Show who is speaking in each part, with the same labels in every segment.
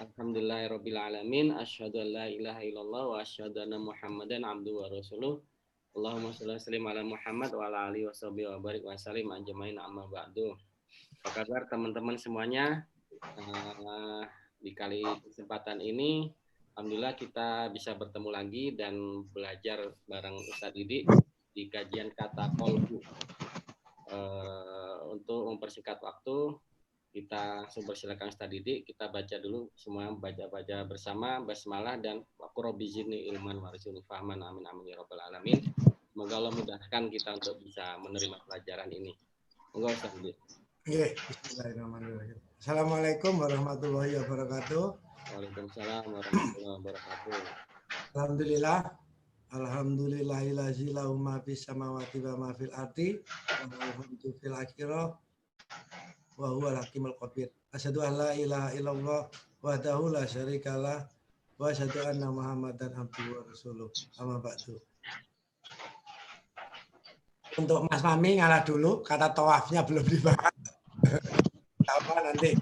Speaker 1: Alhamdulillahirabbil alamin, asyhadu an la ilaha illallah wa asyhadu anna Muhammadan abduhu wa rasuluh. Allahumma shalli wa sallim ala Muhammad wa ala alihi washabihi wa barik wa sallim ajmain amma ba'du. Apa kabar teman-teman semuanya? Di kali kesempatan ini alhamdulillah kita bisa bertemu lagi dan belajar bareng Ustadz Didi di kajian kata kolbu. Untuk mempersingkat waktu, kita langsung persilakan Ustadz Didi, kita baca dulu semua, baca bersama basmalah dan waqrobi zidni ilman warzuqni fahman amin amin ya rabbal alamin. Semoga Allah mudahkan kita untuk bisa menerima pelajaran ini. Monggo Ustadz Didi.
Speaker 2: Bismillahirrahmanirrahim. Assalamualaikum warahmatullahi wabarakatuh.
Speaker 1: Waalaikumsalam warahmatullahi wabarakatuh.
Speaker 2: Alhamdulillah. Alhamdulillahillazi lahu ma fis samawati wa ma fil ardi wa huwa fil akhirah wa huwal hakimul khabir. Asyhadu an la ilaha illallah wahdahu la syarikalah wa asyhadu anna Muhammadan abduhu wa rasuluh. Amma ba'du. Untuk Mas Mami ngalah dulu, kata tawafnya belum dibahas. Apa nanti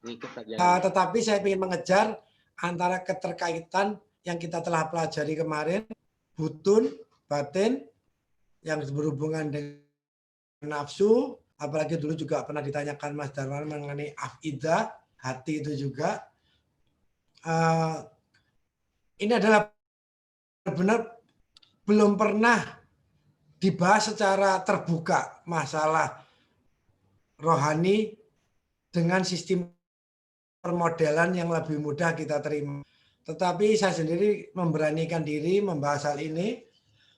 Speaker 2: kita tetapi saya ingin mengejar antara keterkaitan yang kita telah pelajari kemarin, butun, batin, yang berhubungan dengan nafsu, apalagi dulu juga pernah ditanyakan Mas Darman mengenai afidah, hati itu juga. Ini adalah benar-benar belum pernah dibahas secara terbuka masalah rohani dengan sistem permodelan yang lebih mudah kita terima. Tetapi saya sendiri memberanikan diri membahas hal ini.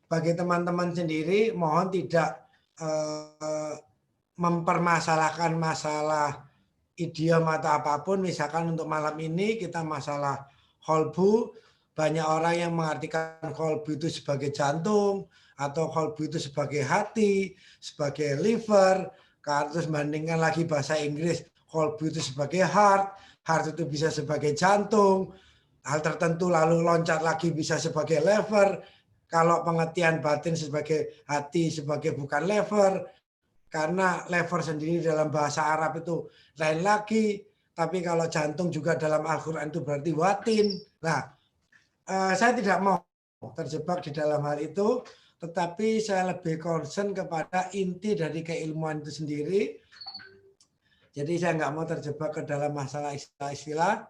Speaker 2: Bagi teman-teman sendiri, mohon tidak mempermasalahkan masalah idiom atau apapun. Misalkan untuk malam ini kita masalah kolbu. Banyak orang yang mengartikan kolbu itu sebagai jantung, atau kolbu itu sebagai hati, sebagai liver. Terus bandingkan lagi bahasa Inggris, kolbu itu sebagai heart itu bisa sebagai jantung, hal tertentu lalu loncat lagi bisa sebagai liver. Kalau pengertian batin sebagai hati, sebagai bukan liver, karena liver sendiri dalam bahasa Arab itu lain lagi. Tapi kalau jantung juga dalam Al-Quran itu berarti watin. Nah, saya tidak mau terjebak di dalam hal itu, tetapi saya lebih concern kepada inti dari keilmuan itu sendiri. Jadi saya nggak mau terjebak ke dalam masalah istilah-istilah.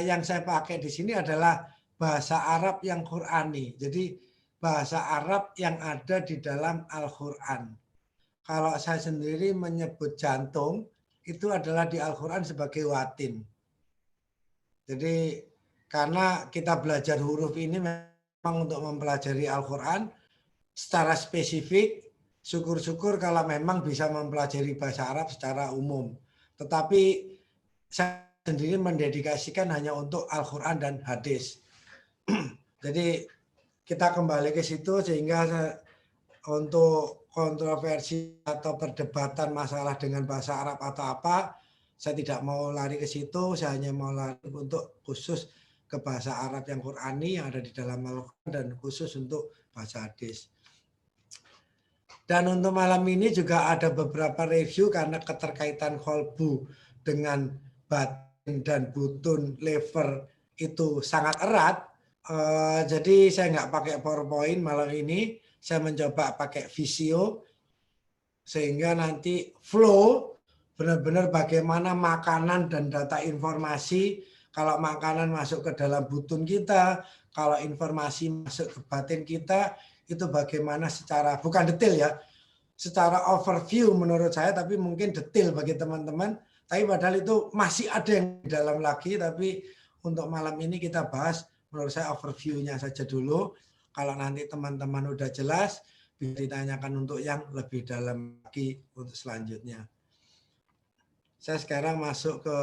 Speaker 2: Yang saya pakai di sini adalah bahasa Arab yang Qurani. Jadi bahasa Arab yang ada di dalam Al-Quran. Kalau saya sendiri menyebut jantung, itu adalah di Al-Quran sebagai watin. Jadi karena kita belajar huruf ini memang untuk mempelajari Al-Quran secara spesifik, syukur-syukur kalau memang bisa mempelajari bahasa Arab secara umum. Tetapi saya sendiri mendedikasikan hanya untuk Al-Quran dan hadis. Jadi kita kembali ke situ sehingga untuk kontroversi atau perdebatan masalah dengan bahasa Arab atau apa, saya tidak mau lari ke situ, saya hanya mau lari untuk khusus ke bahasa Arab yang Qurani yang ada di dalam Al-Quran dan khusus untuk bahasa hadis. Dan untuk malam ini juga ada beberapa review karena keterkaitan kolbu dengan batin dan butun liver itu sangat erat. Jadi saya nggak pakai PowerPoint malam ini, saya mencoba pakai Visio sehingga nanti flow benar-benar bagaimana makanan dan data informasi, kalau makanan masuk ke dalam butun kita, kalau informasi masuk ke batin kita, itu bagaimana secara, bukan detail ya, secara overview menurut saya, tapi mungkin detail bagi teman-teman, tapi padahal itu masih ada yang di dalam lagi, tapi untuk malam ini kita bahas, menurut saya overview-nya saja dulu, kalau nanti teman-teman udah jelas, bisa ditanyakan untuk yang lebih dalam lagi untuk selanjutnya. Saya sekarang masuk ke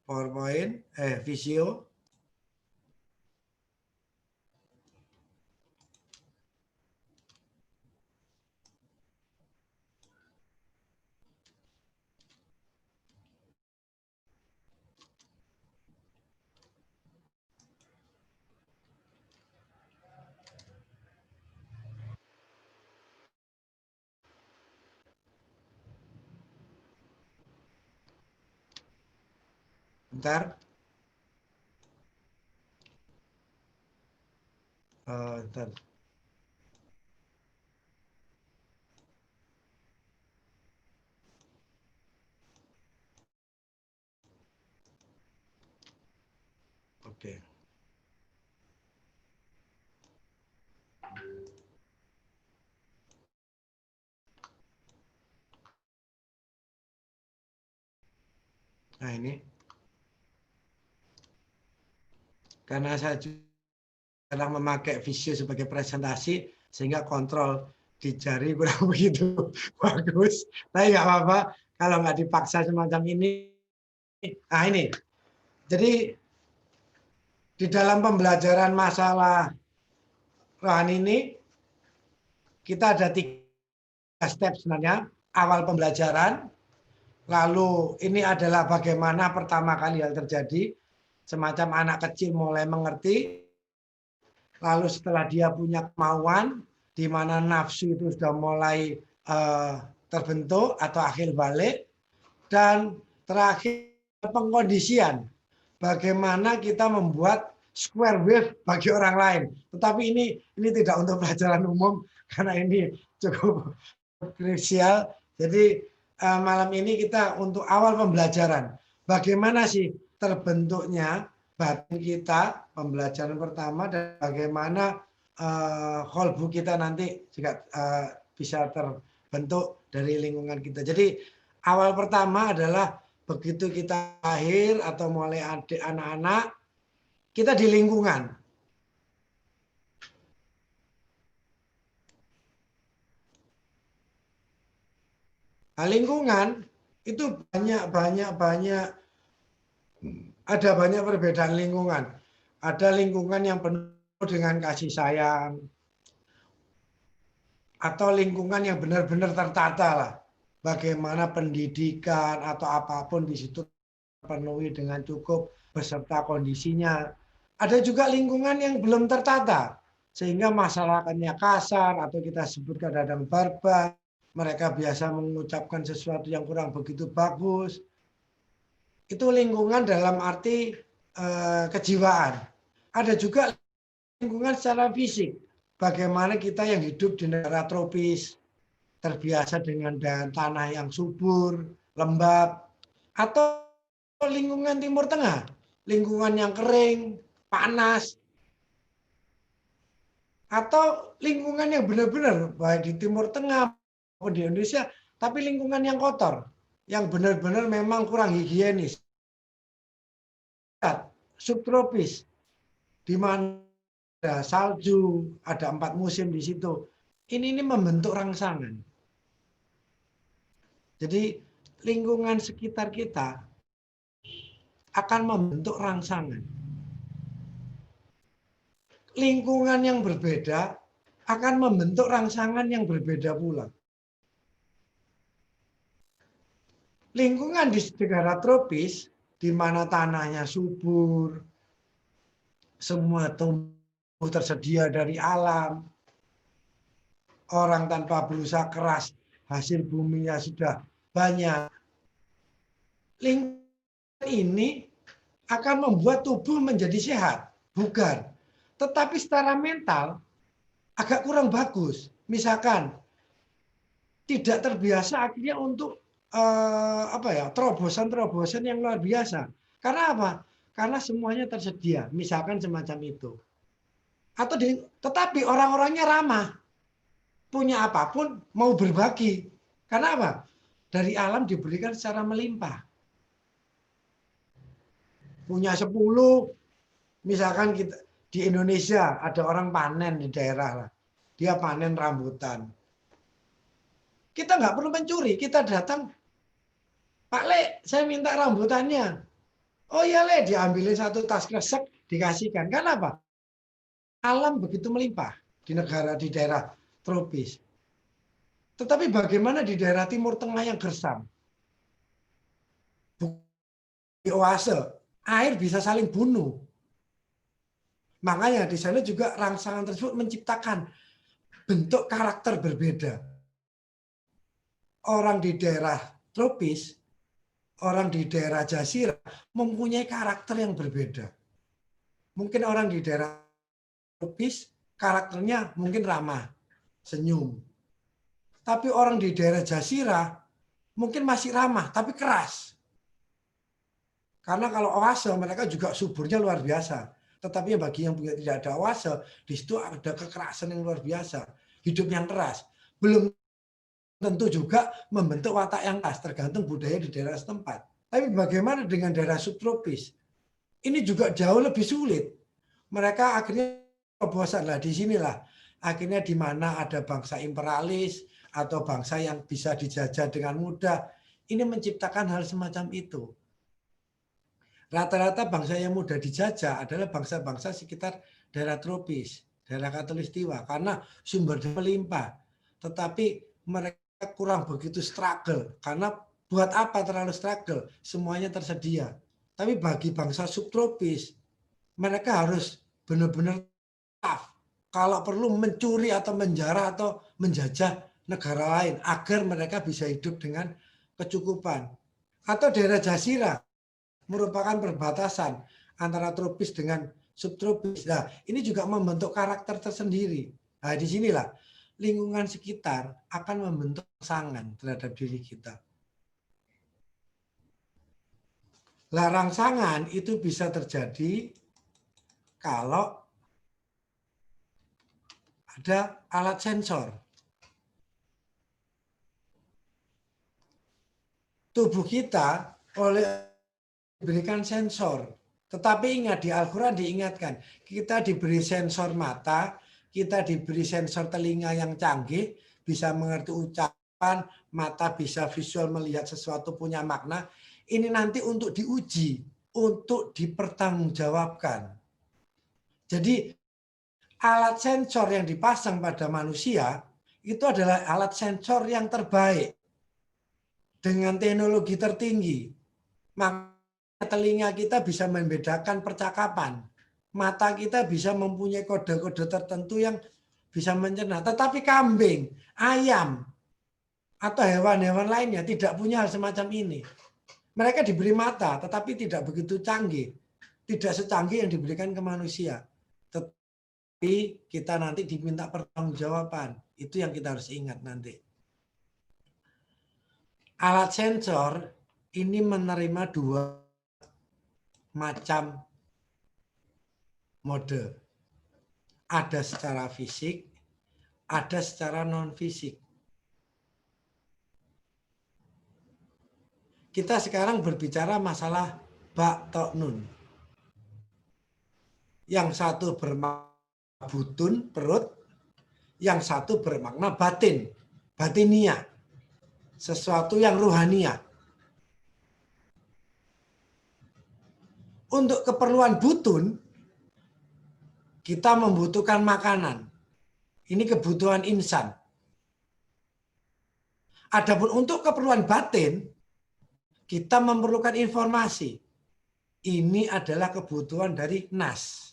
Speaker 2: PowerPoint, Visio. Bentar. Bentar. Oke. Nah ini. Karena saya sedang memakai Visio sebagai presentasi, sehingga kontrol di jari kurang begitu bagus. Tapi nggak apa-apa kalau nggak dipaksa semacam ini. Nah ini. Jadi di dalam pembelajaran masalah rohani ini, kita ada 3 step sebenarnya. Awal pembelajaran, lalu ini adalah bagaimana pertama kali hal terjadi, semacam anak kecil mulai mengerti, lalu setelah dia punya kemauan, di mana nafsu itu sudah mulai terbentuk atau akhir balik, dan terakhir pengkondisian, bagaimana kita membuat square wave bagi orang lain. Tetapi ini tidak untuk pelajaran umum karena ini cukup krusial. Jadi malam ini kita untuk awal pembelajaran, bagaimana sih terbentuknya batin kita, pembelajaran pertama, dan bagaimana kolbu kita nanti juga bisa terbentuk dari lingkungan kita. Jadi awal pertama adalah begitu kita lahir atau mulai anak-anak, kita di lingkungan. Nah, lingkungan itu ada banyak perbedaan lingkungan. Ada lingkungan yang penuh dengan kasih sayang, atau lingkungan yang benar-benar tertata lah. Bagaimana pendidikan atau apapun di situ terpenuhi dengan cukup beserta kondisinya. Ada juga lingkungan yang belum tertata, sehingga masyarakatnya kasar atau kita sebut kadang-kadang barbar. Mereka biasa mengucapkan sesuatu yang kurang begitu bagus. Itu lingkungan dalam arti kejiwaan. Ada juga lingkungan secara fisik. Bagaimana kita yang hidup di negara tropis, terbiasa dengan tanah yang subur, lembab, atau lingkungan Timur Tengah, lingkungan yang kering, panas, atau lingkungan yang benar-benar baik di Timur Tengah maupun di Indonesia, tapi lingkungan yang kotor, yang benar-benar memang kurang higienis. Subtropis, di mana ada salju, ada 4 musim di situ. Ini membentuk rangsangan. Jadi lingkungan sekitar kita akan membentuk rangsangan. Lingkungan yang berbeda akan membentuk rangsangan yang berbeda pula. Lingkungan di negara tropis, di mana tanahnya subur, semua tumbuh tersedia dari alam, orang tanpa berusaha keras, hasil buminya sudah banyak. Lingkungan ini akan membuat tubuh menjadi sehat, bugar. Tetapi secara mental agak kurang bagus. Misalkan tidak terbiasa akhirnya untuk terobosan-terobosan yang luar biasa. Karena apa? Karena semuanya tersedia. Misalkan semacam itu. Tetapi orang-orangnya ramah. Punya apapun mau berbagi. Karena apa? Dari alam diberikan secara melimpah. Punya 10, misalkan kita di Indonesia ada orang panen di daerah lah. Dia panen rambutan. Kita nggak perlu mencuri, kita datang, Pak Le, saya minta rambutannya. Oh iya Le, diambilin 1 tas kresek, dikasihkan. Kenapa? Alam begitu melimpah di daerah tropis. Tetapi bagaimana di daerah Timur Tengah yang gersam? Di oase, air bisa saling bunuh. Makanya di sana juga rangsangan tersebut menciptakan bentuk karakter berbeda. Orang di daerah tropis, orang di daerah Jazirah mempunyai karakter yang berbeda. Mungkin orang di daerah tropis karakternya mungkin ramah, senyum. Tapi orang di daerah Jazirah mungkin masih ramah, tapi keras. Karena kalau oase mereka juga suburnya luar biasa. Tetapi bagi yang tidak ada oase, di situ ada kekerasan yang luar biasa. Hidup yang keras. Belum tentu juga membentuk watak yang khas, tergantung budaya di daerah setempat. Tapi bagaimana dengan daerah subtropis? Ini juga jauh lebih sulit. Mereka akhirnya bosan lah, di sinilah. Akhirnya di mana ada bangsa imperialis atau bangsa yang bisa dijajah dengan mudah. Ini menciptakan hal semacam itu. Rata-rata bangsa yang mudah dijajah adalah bangsa-bangsa sekitar daerah tropis, daerah khatulistiwa, karena sumber daya melimpah. Tetapi mereka kurang begitu struggle, karena buat apa terlalu struggle? Semuanya tersedia. Tapi bagi bangsa subtropis, mereka harus benar-benar tough. Kalau perlu mencuri atau menjarah atau menjajah negara lain agar mereka bisa hidup dengan kecukupan. Atau daerah Jazirah merupakan perbatasan antara tropis dengan subtropis. Nah, ini juga membentuk karakter tersendiri. Nah, disinilah lingkungan sekitar akan membentuk rangsangan terhadap diri kita. Lah, rangsangan itu bisa terjadi kalau ada alat sensor. Tubuh kita diberikan sensor. Tetapi ingat, di Al-Quran diingatkan, kita diberi sensor mata, kita diberi sensor telinga yang canggih, bisa mengerti ucapan, mata bisa visual melihat sesuatu punya makna. Ini nanti untuk diuji, untuk dipertanggungjawabkan. Jadi alat sensor yang dipasang pada manusia itu adalah alat sensor yang terbaik dengan teknologi tertinggi. Maka telinga kita bisa membedakan percakapan, mata kita bisa mempunyai kode-kode tertentu yang bisa mencerna. Tetapi kambing, ayam, atau hewan-hewan lainnya tidak punya hal semacam ini. Mereka diberi mata, tetapi tidak begitu canggih, tidak secanggih yang diberikan ke manusia. Tapi kita nanti diminta pertanggungjawaban. Itu yang kita harus ingat nanti. Alat sensor ini menerima dua macam mode. Ada secara fisik, ada secara non-fisik. Kita sekarang berbicara masalah ba to nun. Yang satu bermakna butun, perut. Yang satu bermakna batin, batinia. Sesuatu yang ruhania. Untuk keperluan butun, kita membutuhkan makanan. Ini kebutuhan insan. Adapun untuk keperluan batin, kita memerlukan informasi. Ini adalah kebutuhan dari nas.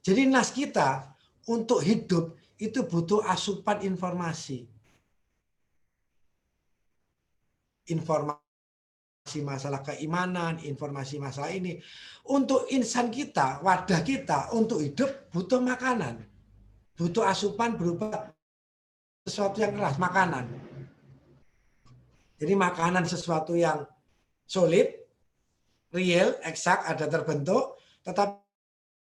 Speaker 2: Jadi nas kita untuk hidup itu butuh asupan informasi. Informasi masalah keimanan, informasi masalah ini. Untuk insan kita, wadah kita, untuk hidup butuh makanan. Butuh asupan berupa sesuatu yang keras, makanan. Jadi makanan sesuatu yang solid, real, eksak, ada terbentuk. Tetapi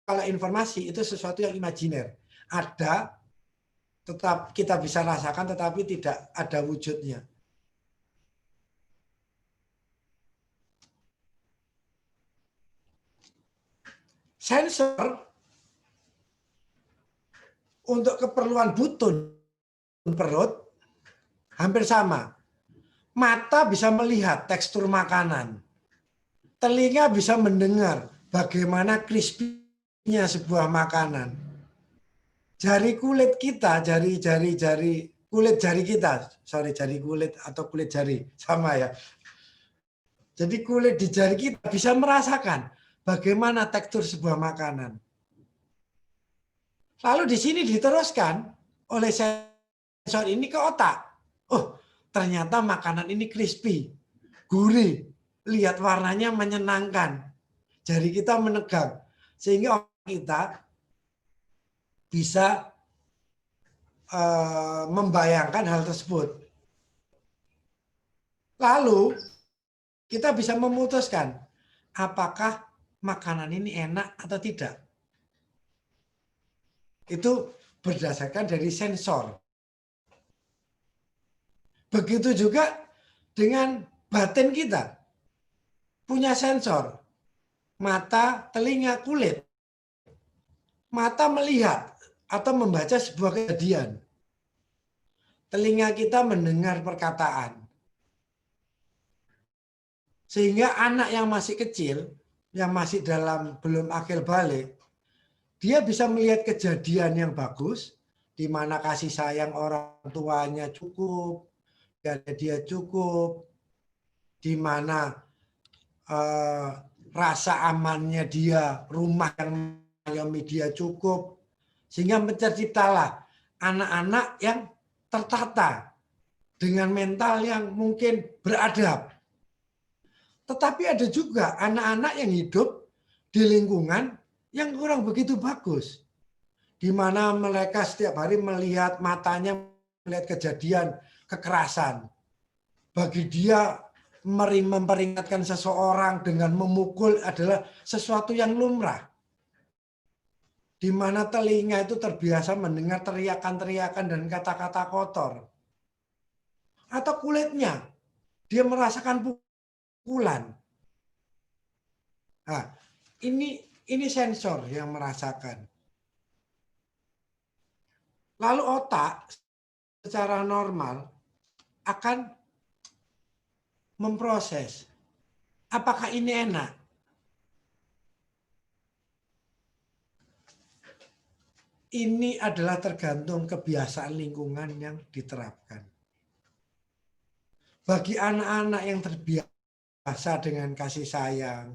Speaker 2: kalau informasi itu sesuatu yang imajiner. Ada, tetap kita bisa rasakan, tetapi tidak ada wujudnya. Sensor untuk keperluan butun perut hampir sama. Mata bisa melihat tekstur makanan. Telinga bisa mendengar bagaimana crispy-nya sebuah makanan. Jari kulit kita, jari kulit atau kulit jari sama ya. Jadi kulit di jari kita bisa merasakan bagaimana tekstur sebuah makanan. Lalu di sini diteruskan oleh sensor ini ke otak. Oh, ternyata makanan ini crispy, gurih, lihat warnanya menyenangkan, jari kita menegang, sehingga kita bisa membayangkan hal tersebut. Lalu kita bisa memutuskan apakah makanan ini enak atau tidak. Itu berdasarkan dari sensor. Begitu juga dengan batin kita. Punya sensor. Mata, telinga, kulit. Mata melihat atau membaca sebuah kejadian. Telinga kita mendengar perkataan. Sehingga anak yang masih kecil, yang masih belum akil balik, dia bisa melihat kejadian yang bagus, di mana kasih sayang orang tuanya cukup, dia cukup, di mana rasa amannya dia, rumah yang mengayomi dia cukup, sehingga terciptalah anak-anak yang tertata dengan mental yang mungkin beradab. Tetapi ada juga anak-anak yang hidup di lingkungan yang kurang begitu bagus. Di mana mereka setiap hari melihat matanya, melihat kejadian kekerasan. Bagi dia memperingatkan seseorang dengan memukul adalah sesuatu yang lumrah. Di mana telinga itu terbiasa mendengar teriakan-teriakan dan kata-kata kotor. Atau kulitnya, dia merasakan pukulan. Nah, ini sensor yang merasakan. Lalu otak secara normal akan memproses. Apakah ini enak? Ini adalah tergantung kebiasaan lingkungan yang diterapkan. Bagi anak-anak yang terbiasa dengan kasih sayang,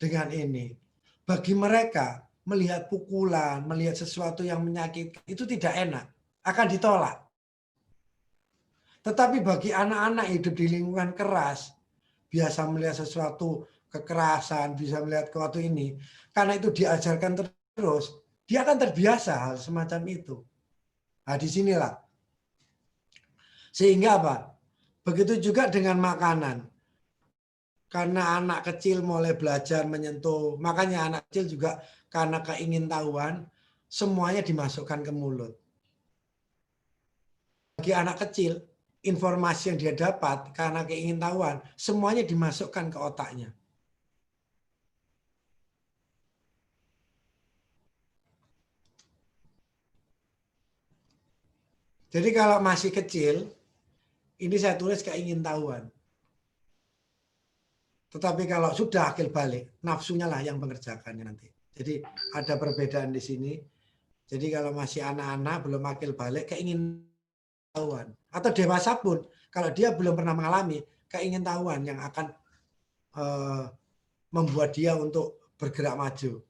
Speaker 2: dengan ini, bagi mereka melihat pukulan, melihat sesuatu yang menyakitkan, itu tidak enak, akan ditolak. Tetapi bagi anak-anak hidup di lingkungan keras, biasa melihat sesuatu kekerasan, bisa melihat sesuatu ini, karena itu diajarkan terus, dia akan terbiasa hal semacam itu. Nah, disinilah. Sehingga apa? Begitu juga dengan makanan. Karena anak kecil mulai belajar menyentuh, makanya anak kecil juga karena keingintahuan, semuanya dimasukkan ke mulut. Bagi anak kecil, informasi yang dia dapat karena keingintahuan, semuanya dimasukkan ke otaknya. Jadi kalau masih kecil, ini saya tulis keingintahuan. Tetapi kalau sudah akil balik, nafsunya lah yang mengerjakannya nanti. Jadi ada perbedaan di sini. Jadi kalau masih anak-anak, belum akil balik, keingintahuan. Atau dewasa pun, kalau dia belum pernah mengalami, keingintahuan yang akan membuat dia untuk bergerak maju.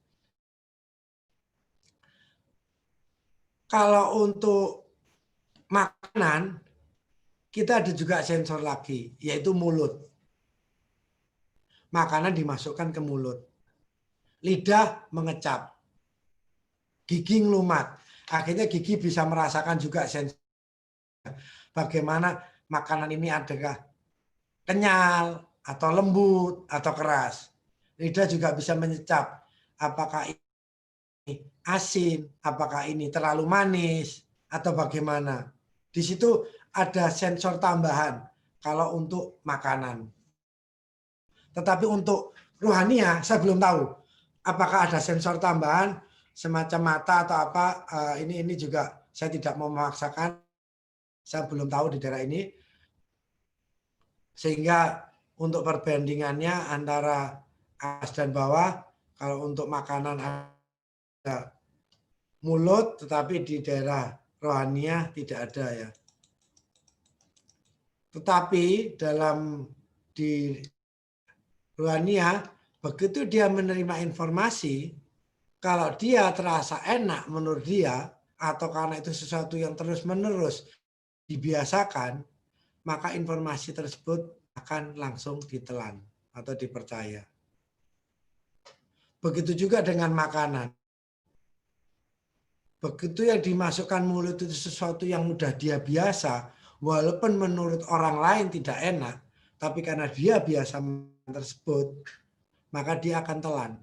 Speaker 2: Kalau untuk makanan, kita ada juga sensor lagi, yaitu mulut. Makanan dimasukkan ke mulut. Lidah mengecap. Gigi ngelumat. Akhirnya gigi bisa merasakan juga sensor. Bagaimana makanan ini adakah kenyal, atau lembut, atau keras. Lidah juga bisa menyecap. Apakah ini asin, apakah ini terlalu manis, atau bagaimana. Di situ ada sensor tambahan kalau untuk makanan. Tetapi untuk rohania saya belum tahu apakah ada sensor tambahan semacam mata atau apa. Ini juga saya tidak mau memaksakan. Saya belum tahu di daerah ini. Sehingga untuk perbandingannya antara atas dan bawah, kalau untuk makanan ada mulut, tetapi di daerah rohania tidak ada ya. Tetapi di rohania, begitu dia menerima informasi, kalau dia terasa enak menurut dia, atau karena itu sesuatu yang terus-menerus dibiasakan, maka informasi tersebut akan langsung ditelan atau dipercaya. Begitu juga dengan makanan. Begitu yang dimasukkan mulut itu sesuatu yang mudah dia biasa, walaupun menurut orang lain tidak enak, tapi karena dia biasa tersebut, maka dia akan telan.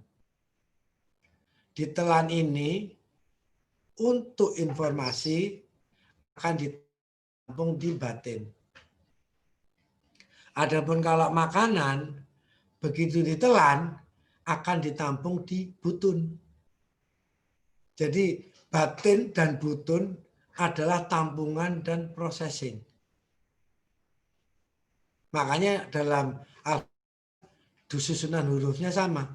Speaker 2: Ditelan ini untuk informasi akan ditampung di batin. Adapun kalau makanan, begitu ditelan, akan ditampung di butun. Jadi batin dan butun adalah tampungan dan processing. Makanya dalam susunan hurufnya sama.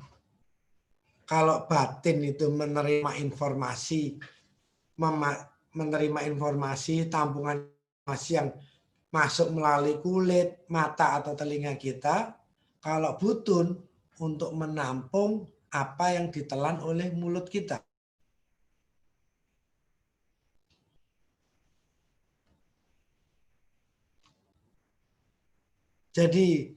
Speaker 2: Kalau batin itu menerima informasi, tampungan informasi yang masuk melalui kulit, mata, atau telinga kita. Kalau butun untuk menampung apa yang ditelan oleh mulut kita. Jadi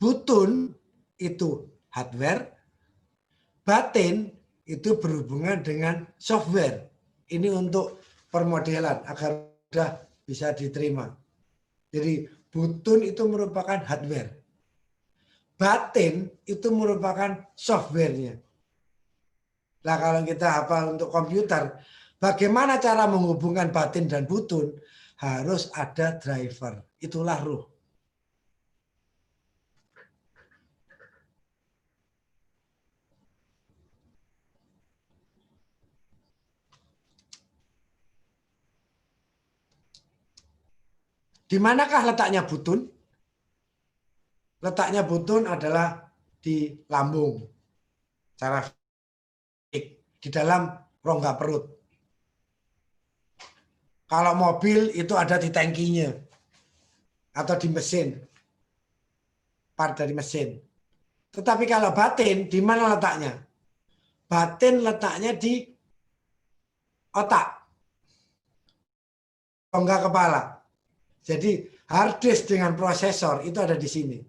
Speaker 2: butun itu hardware, batin itu berhubungan dengan software. Ini untuk permodelan agar mudah bisa diterima. Jadi butun itu merupakan hardware. Batin itu merupakan softwarenya. Nah kalau kita hafal untuk komputer, bagaimana cara menghubungkan batin dan butun? Harus ada driver. Itulah ruh. Di manakah letaknya butun? Letaknya butun adalah di lambung. Cara di dalam rongga perut. Kalau mobil itu ada di tangkinya atau di mesin, part dari mesin. Tetapi kalau batin, di mana letaknya? Batin letaknya di otak, rongga kepala. Jadi hard disk dengan prosesor itu ada di sini.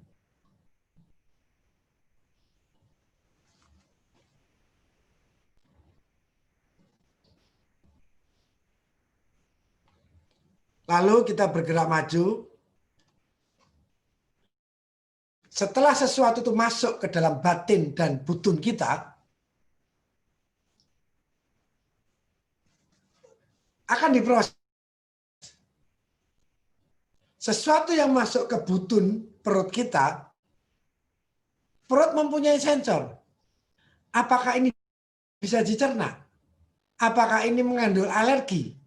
Speaker 2: Lalu kita bergerak maju. Setelah sesuatu itu masuk ke dalam batin dan butun kita, akan diproses. Sesuatu yang masuk ke butun perut kita, perut mempunyai sensor. Apakah ini bisa dicerna? Apakah ini mengandung alergi?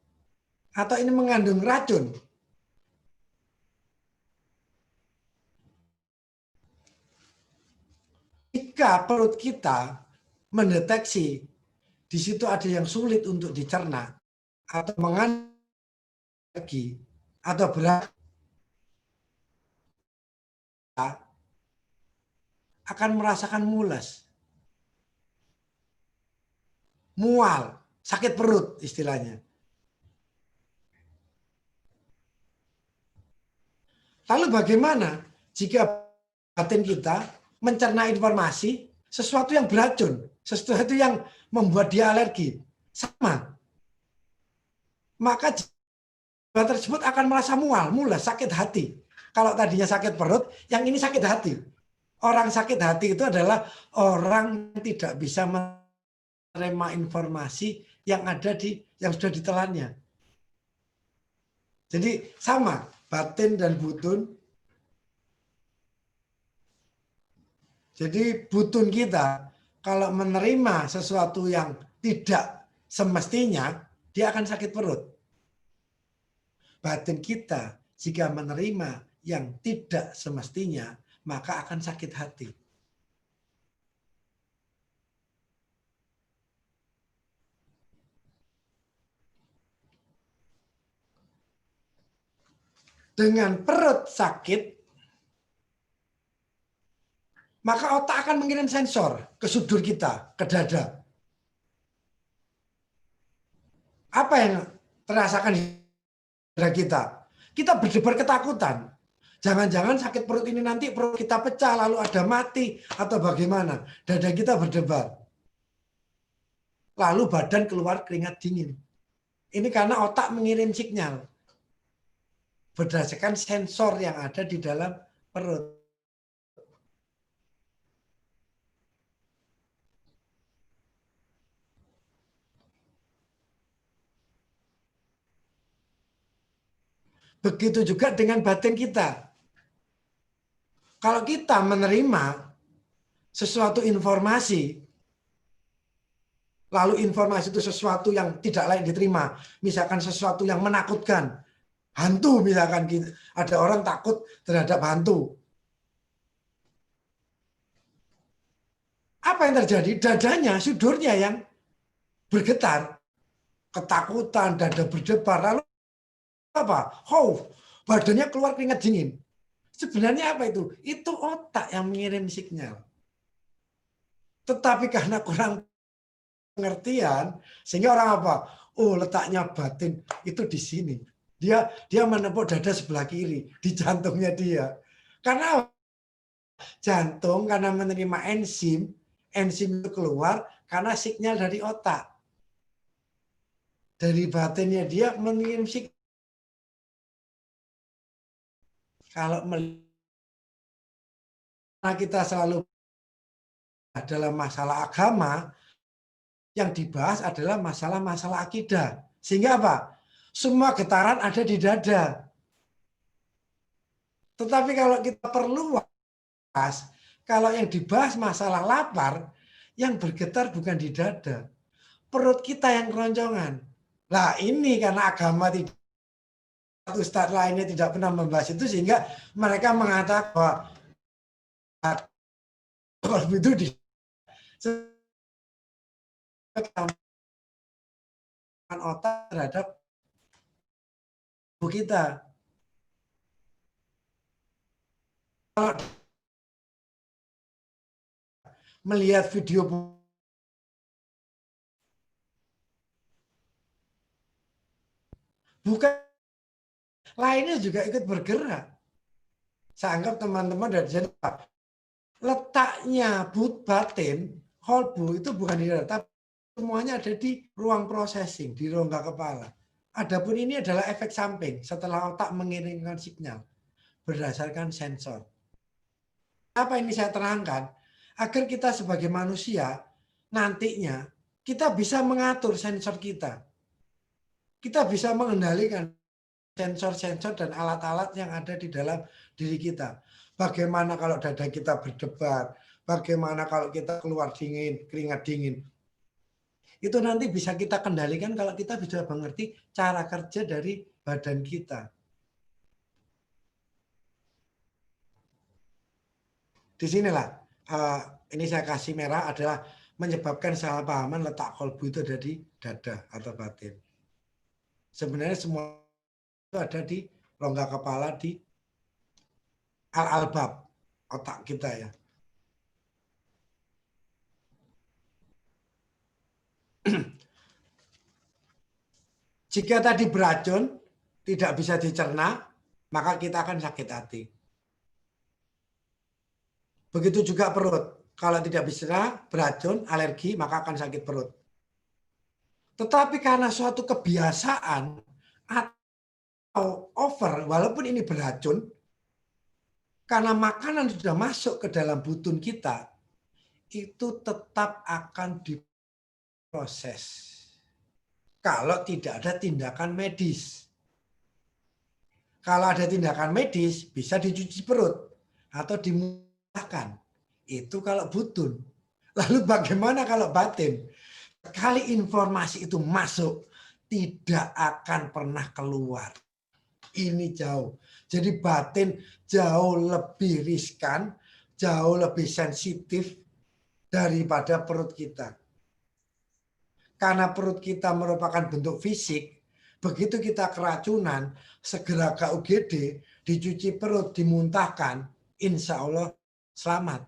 Speaker 2: Atau ini mengandung racun? Jika perut kita mendeteksi di situ ada yang sulit untuk dicerna atau mengandung alergi atau berat, akan merasakan mules, mual, sakit perut istilahnya. Lalu bagaimana jika batin kita mencerna informasi sesuatu yang beracun, sesuatu yang membuat dia alergi? Sama. Maka jiwa tersebut akan merasa mual, mules, sakit hati. Kalau tadinya sakit perut, yang ini sakit hati. Orang sakit hati itu adalah orang yang tidak bisa menerima informasi yang ada yang sudah ditelannya. Jadi sama, batin dan butun. Jadi butun kita kalau menerima sesuatu yang tidak semestinya, dia akan sakit perut. Batin kita jika menerima yang tidak semestinya, maka akan sakit hati. Dengan perut sakit, maka otak akan mengirim sensor ke sudur kita, ke dada. Apa yang terasakan di dada kita? Kita berdebar ketakutan. Jangan-jangan sakit perut ini nanti perut kita pecah, lalu ada mati, atau bagaimana. Dada kita berdebar. Lalu badan keluar keringat dingin. Ini karena otak mengirim sinyal. Berdasarkan sensor yang ada di dalam perut. Begitu juga dengan batin kita. Kalau kita menerima sesuatu informasi, lalu informasi itu sesuatu yang tidak layak diterima, misalkan sesuatu yang menakutkan, hantu misalkan, ada orang takut terhadap hantu. Apa yang terjadi? Dadanya, sudurnya yang bergetar, ketakutan, dada berdebar, lalu apa? Badannya keluar keringat dingin. Sebenarnya apa itu? Itu otak yang mengirim sinyal. Tetapi karena kurang pengertian, sehingga orang apa? Oh, letaknya batin itu di sini. Dia menepuk dada sebelah kiri, di jantungnya dia. Karena jantung karena menerima enzim itu keluar karena sinyal dari otak. Dari batinnya dia mengirim sinyal. Kalau kita selalu dalam masalah agama, yang dibahas adalah masalah-masalah akidah. Sehingga apa? Semua getaran ada di dada. Tetapi kalau kita perluas, kalau yang dibahas masalah lapar, yang bergetar bukan di dada. Perut kita yang keroncongan. Nah ini karena agama tidak, ustadz lainnya tidak pernah membahas itu, sehingga mereka mengatakan bahwa kalau itu di otak terhadap tubuh kita. Kalau melihat video bukan lainnya juga ikut bergerak. Saya anggap teman-teman dari sini letaknya batin, kolbu itu bukan di dada, tapi semuanya ada di ruang processing, di rongga kepala. Adapun ini adalah efek samping setelah otak mengirimkan sinyal berdasarkan sensor. Apa ini saya terangkan? Agar kita sebagai manusia nantinya kita bisa mengatur sensor kita. Kita bisa mengendalikan sensor-sensor dan alat-alat yang ada di dalam diri kita. Bagaimana kalau dada kita berdebar, bagaimana kalau kita keluar dingin, keringat dingin. Itu nanti bisa kita kendalikan kalau kita bisa mengerti cara kerja dari badan kita. Di sinilah ini saya kasih merah adalah menyebabkan salah pahaman letak kolbu itu ada di dada atau batin. Sebenarnya semua itu ada di rongga kepala, di al-albab, otak kita ya. Jika tadi beracun, tidak bisa dicerna, maka kita akan sakit hati. Begitu juga perut. Kalau tidak bisa beracun, alergi, maka akan sakit perut. Tetapi karena suatu kebiasaan atau over, walaupun ini beracun, karena makanan sudah masuk ke dalam butun kita, itu tetap akan diproses. Kalau tidak ada tindakan medis. Kalau ada tindakan medis, bisa dicuci perut atau dimuntahkan. Itu kalau butun. Lalu bagaimana kalau batin? Sekali informasi itu masuk, tidak akan pernah keluar. Ini jauh. Jadi batin jauh lebih riskan, jauh lebih sensitif daripada perut kita. Karena perut kita merupakan bentuk fisik, begitu kita keracunan, segera ke UGD, dicuci perut, dimuntahkan, insya Allah selamat.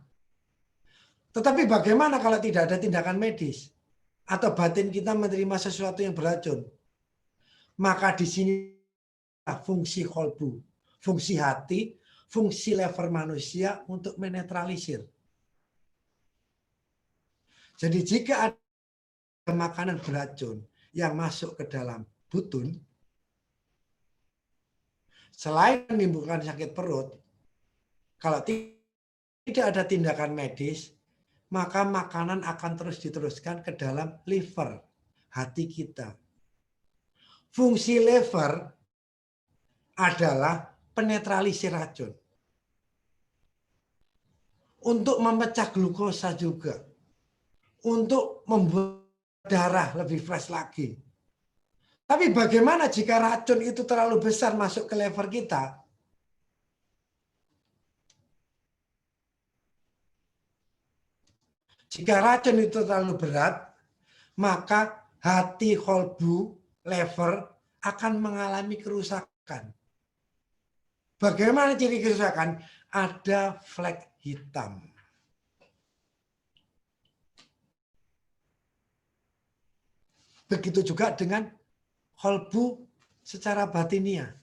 Speaker 2: Tetapi bagaimana kalau tidak ada tindakan medis? Atau batin kita menerima sesuatu yang beracun? Maka di sini fungsi kolbu, fungsi hati, fungsi lever manusia untuk menetralisir. Jadi jika ada makanan beracun yang masuk ke dalam butun, selain menimbulkan sakit perut, kalau tidak ada tindakan medis, maka makanan akan terus diteruskan ke dalam liver, hati kita. Fungsi liver adalah penetralisir racun. Untuk memecah glukosa juga. Untuk membuat darah lebih fresh lagi. Tapi bagaimana jika racun itu terlalu besar masuk ke liver kita? Jika racun itu terlalu berat, maka hati, kolbu, lever akan mengalami kerusakan. Bagaimana ciri kerusakan? Ada flek hitam. Begitu juga dengan kolbu secara batiniah.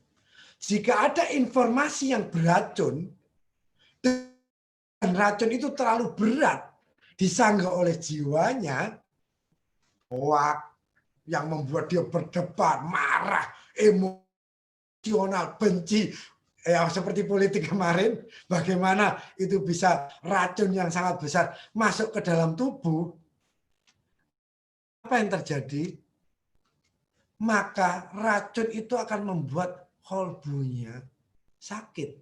Speaker 2: Jika ada informasi yang beracun, dan racun itu terlalu berat, disanggah oleh jiwanya, hoak yang membuat dia berdebat, marah, emosional, benci, seperti politik kemarin, bagaimana itu bisa racun yang sangat besar masuk ke dalam tubuh. Apa yang terjadi? Maka racun itu akan membuat kolbunya sakit.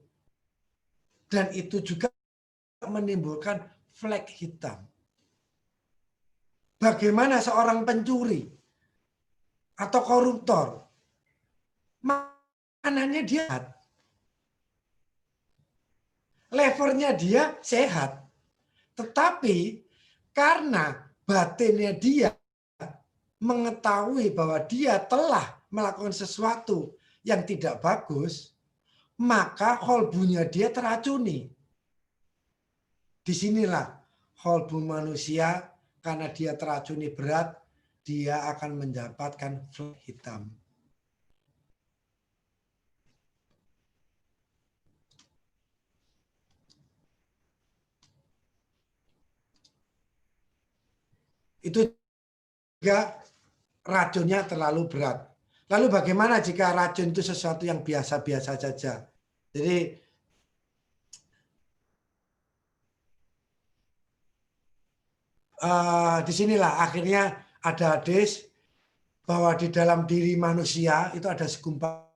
Speaker 2: Dan itu juga menimbulkan flek hitam. Bagaimana seorang pencuri atau koruptor, makanannya dia sehat, levernya dia sehat, tetapi karena batinnya dia mengetahui bahwa dia telah melakukan sesuatu yang tidak bagus, maka kolbunya dia teracuni. Disinilah kolbu manusia, karena dia teracuni berat, dia akan mendapatkan flek hitam. Itu juga racunnya terlalu berat. Lalu bagaimana jika racun itu sesuatu yang biasa-biasa saja? Jadi disinilah akhirnya ada hadis bahwa di dalam diri manusia itu ada segumpal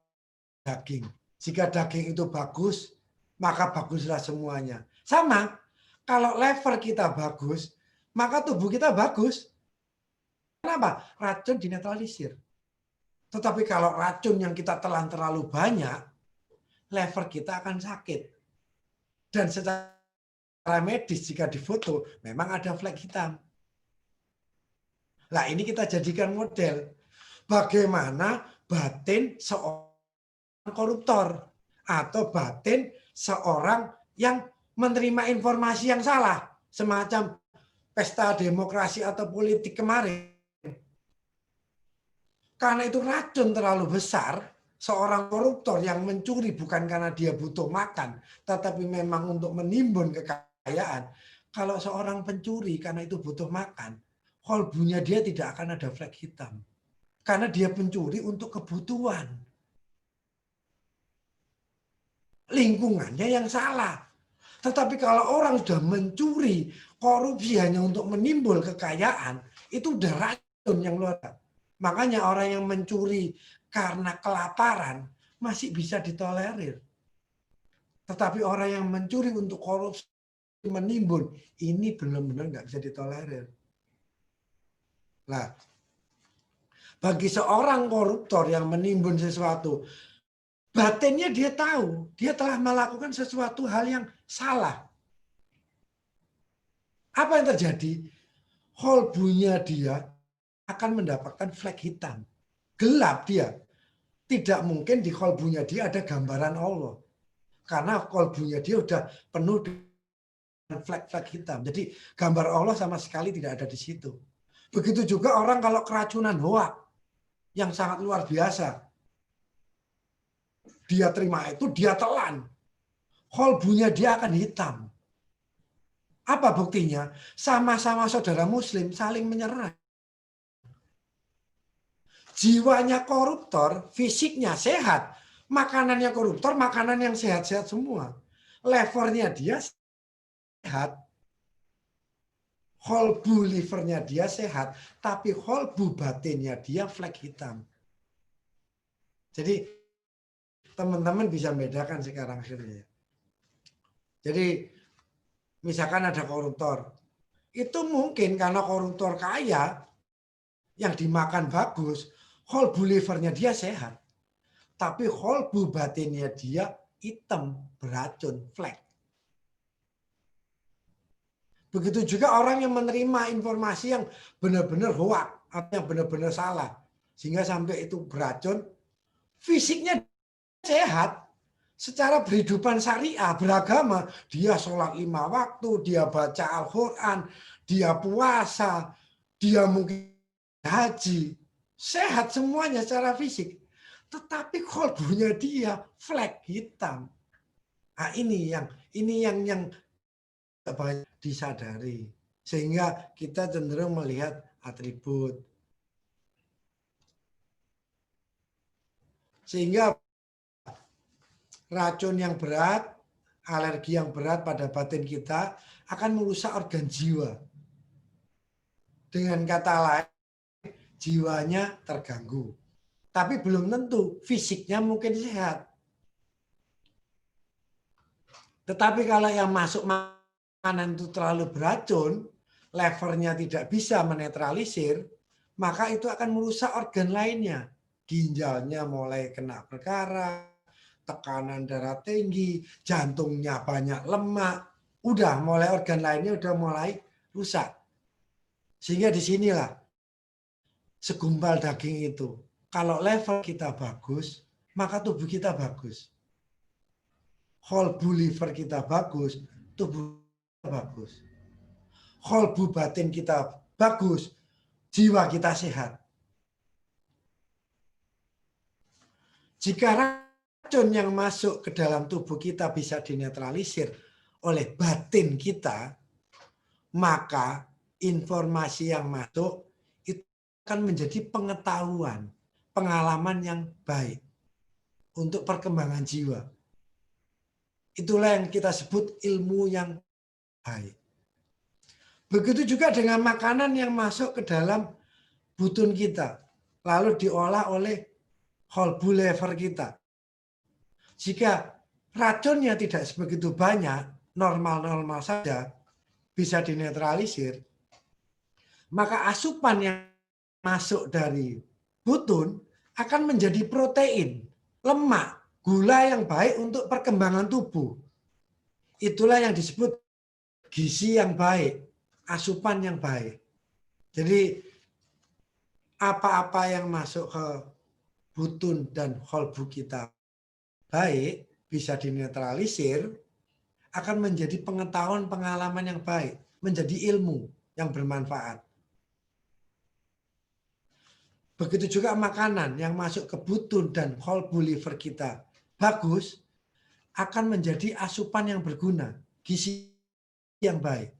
Speaker 2: daging. Jika daging itu bagus, maka baguslah semuanya. Sama, kalau lever kita bagus, maka tubuh kita bagus. Kenapa? Racun dinetralisir. Tetapi kalau racun yang kita telan terlalu banyak, lever kita akan sakit. Dan secara medis jika difoto, memang ada flek hitam. Nah ini kita jadikan model. Bagaimana batin seorang koruptor. Atau batin seorang yang menerima informasi yang salah. Semacam pesta demokrasi atau politik kemarin. Karena itu racun terlalu besar, seorang koruptor yang mencuri bukan karena dia butuh makan, tetapi memang untuk menimbun kekayaan. Kalau seorang pencuri karena itu butuh makan, kolbunya dia tidak akan ada flek hitam. Karena dia pencuri untuk kebutuhan. Lingkungannya yang salah. Tetapi kalau orang sudah mencuri, korupsi hanya untuk menimbul kekayaan, itu udah racun yang luar biasa. Makanya orang yang mencuri karena kelaparan masih bisa ditolerir. Tetapi orang yang mencuri untuk korupsi menimbun, ini benar-benar nggak bisa ditolerir. Nah, bagi seorang koruptor yang menimbun sesuatu, batinnya dia tahu, dia telah melakukan sesuatu hal yang salah. Apa yang terjadi? Kolbunya dia akan mendapatkan flek hitam. Gelap dia. Tidak mungkin di kolbunya dia ada gambaran Allah. Karena kolbunya dia udah penuh dengan flek-flek hitam. Jadi gambar Allah sama sekali tidak ada di situ. Begitu juga orang kalau keracunan hoak yang sangat luar biasa. dia terima itu, dia telan. Kolbunya dia akan hitam. Apa buktinya? Sama-sama saudara muslim saling menyerang. Jiwanya koruptor, fisiknya sehat. Makanannya koruptor, makanan yang sehat-sehat semua. Levernya dia sehat. Kolbu livernya dia sehat. Tapi kolbu batinnya dia flek hitam. Jadi teman-teman bisa bedakan sekarang akhirnya. Jadi misalkan ada koruptor. Itu mungkin karena koruptor kaya, yang dimakan bagus, kolbu livernya dia sehat. Tapi kolbu batinnya dia hitam, beracun, flek. Begitu juga orang yang menerima informasi yang benar-benar hoak atau yang benar-benar salah. Sehingga sampai itu beracun, fisiknya sehat. Secara berhidupan syariah, beragama, dia sholat 5 waktu, dia baca Al-Quran, dia puasa, dia mungkin haji. Sehat semuanya secara fisik. Tetapi kolbunya dia flek hitam. Nah, ini yang banyak disadari. Sehingga kita cenderung melihat atribut. Sehingga racun yang berat, alergi yang berat pada batin kita akan merusak organ jiwa. Dengan kata lain, jiwanya terganggu. Tapi belum tentu fisiknya mungkin sehat. Tetapi kalau yang masuk makanan itu terlalu beracun, levernya tidak bisa menetralisir, maka itu akan merusak organ lainnya. Ginjalnya mulai kena berkarat, tekanan darah tinggi, jantungnya banyak lemak, udah mulai organ lainnya udah mulai rusak. Sehingga disinilah segumpal daging itu. Kalau level kita bagus, maka tubuh kita bagus. Kolbu liver kita bagus, tubuh kita bagus. Kolbu batin kita bagus, jiwa kita sehat. Jika racun yang masuk ke dalam tubuh kita bisa dinetralisir oleh batin kita, maka informasi yang masuk itu akan menjadi pengetahuan, pengalaman yang baik untuk perkembangan jiwa. Itulah yang kita sebut ilmu yang baik. Begitu juga dengan makanan yang masuk ke dalam butun kita, lalu diolah oleh kolbu liver kita. Jika racunnya tidak sebegitu banyak, normal-normal saja, bisa dinetralisir, maka asupan yang masuk dari butun akan menjadi protein, lemak, gula yang baik untuk perkembangan tubuh. Itulah yang disebut gizi yang baik, asupan yang baik. Jadi apa-apa yang masuk ke butun dan kolbu kita baik, bisa dinetralisir, akan menjadi pengetahuan pengalaman yang baik, menjadi ilmu yang bermanfaat. Begitu juga makanan yang masuk ke butun dan kolbu liver kita bagus, akan menjadi asupan yang berguna, gizi yang baik.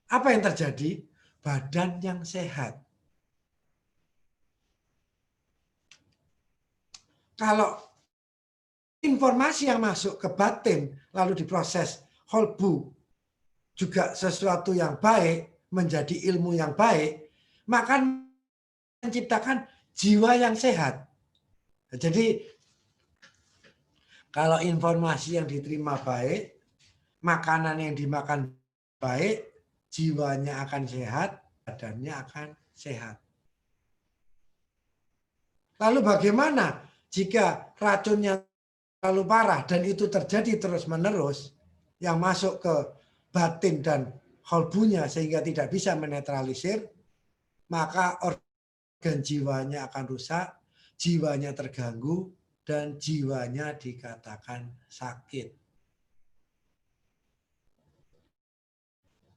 Speaker 2: Apa yang terjadi? Badan yang sehat. Kalau informasi yang masuk ke batin lalu diproses kolbu juga sesuatu yang baik, menjadi ilmu yang baik, maka menciptakan jiwa yang sehat. Jadi kalau informasi yang diterima baik, makanan yang dimakan baik, jiwanya akan sehat, badannya akan sehat. Lalu bagaimana jika racunnya terlalu parah dan itu terjadi terus-menerus, yang masuk ke batin dan kolbunya sehingga tidak bisa menetralisir, maka organ jiwanya akan rusak, jiwanya terganggu, dan jiwanya dikatakan sakit.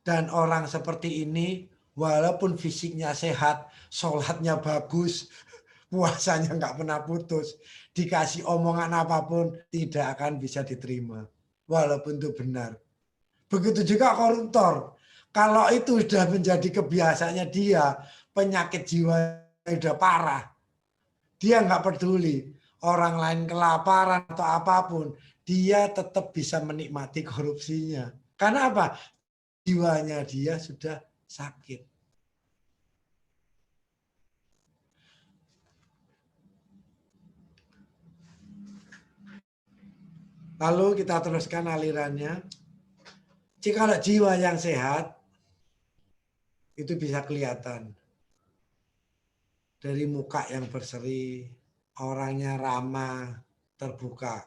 Speaker 2: Dan orang seperti ini, walaupun fisiknya sehat, sholatnya bagus, puasanya nggak pernah putus, dikasih omongan apapun tidak akan bisa diterima, walaupun itu benar. Begitu juga koruptor. Kalau itu sudah menjadi kebiasaannya dia, penyakit jiwa sudah parah, dia nggak peduli orang lain kelaparan atau apapun, dia tetap bisa menikmati korupsinya. Karena apa? Jiwanya dia sudah sakit. Lalu kita teruskan alirannya. Jika jiwa yang sehat, itu bisa kelihatan. Dari muka yang berseri, orangnya ramah, terbuka.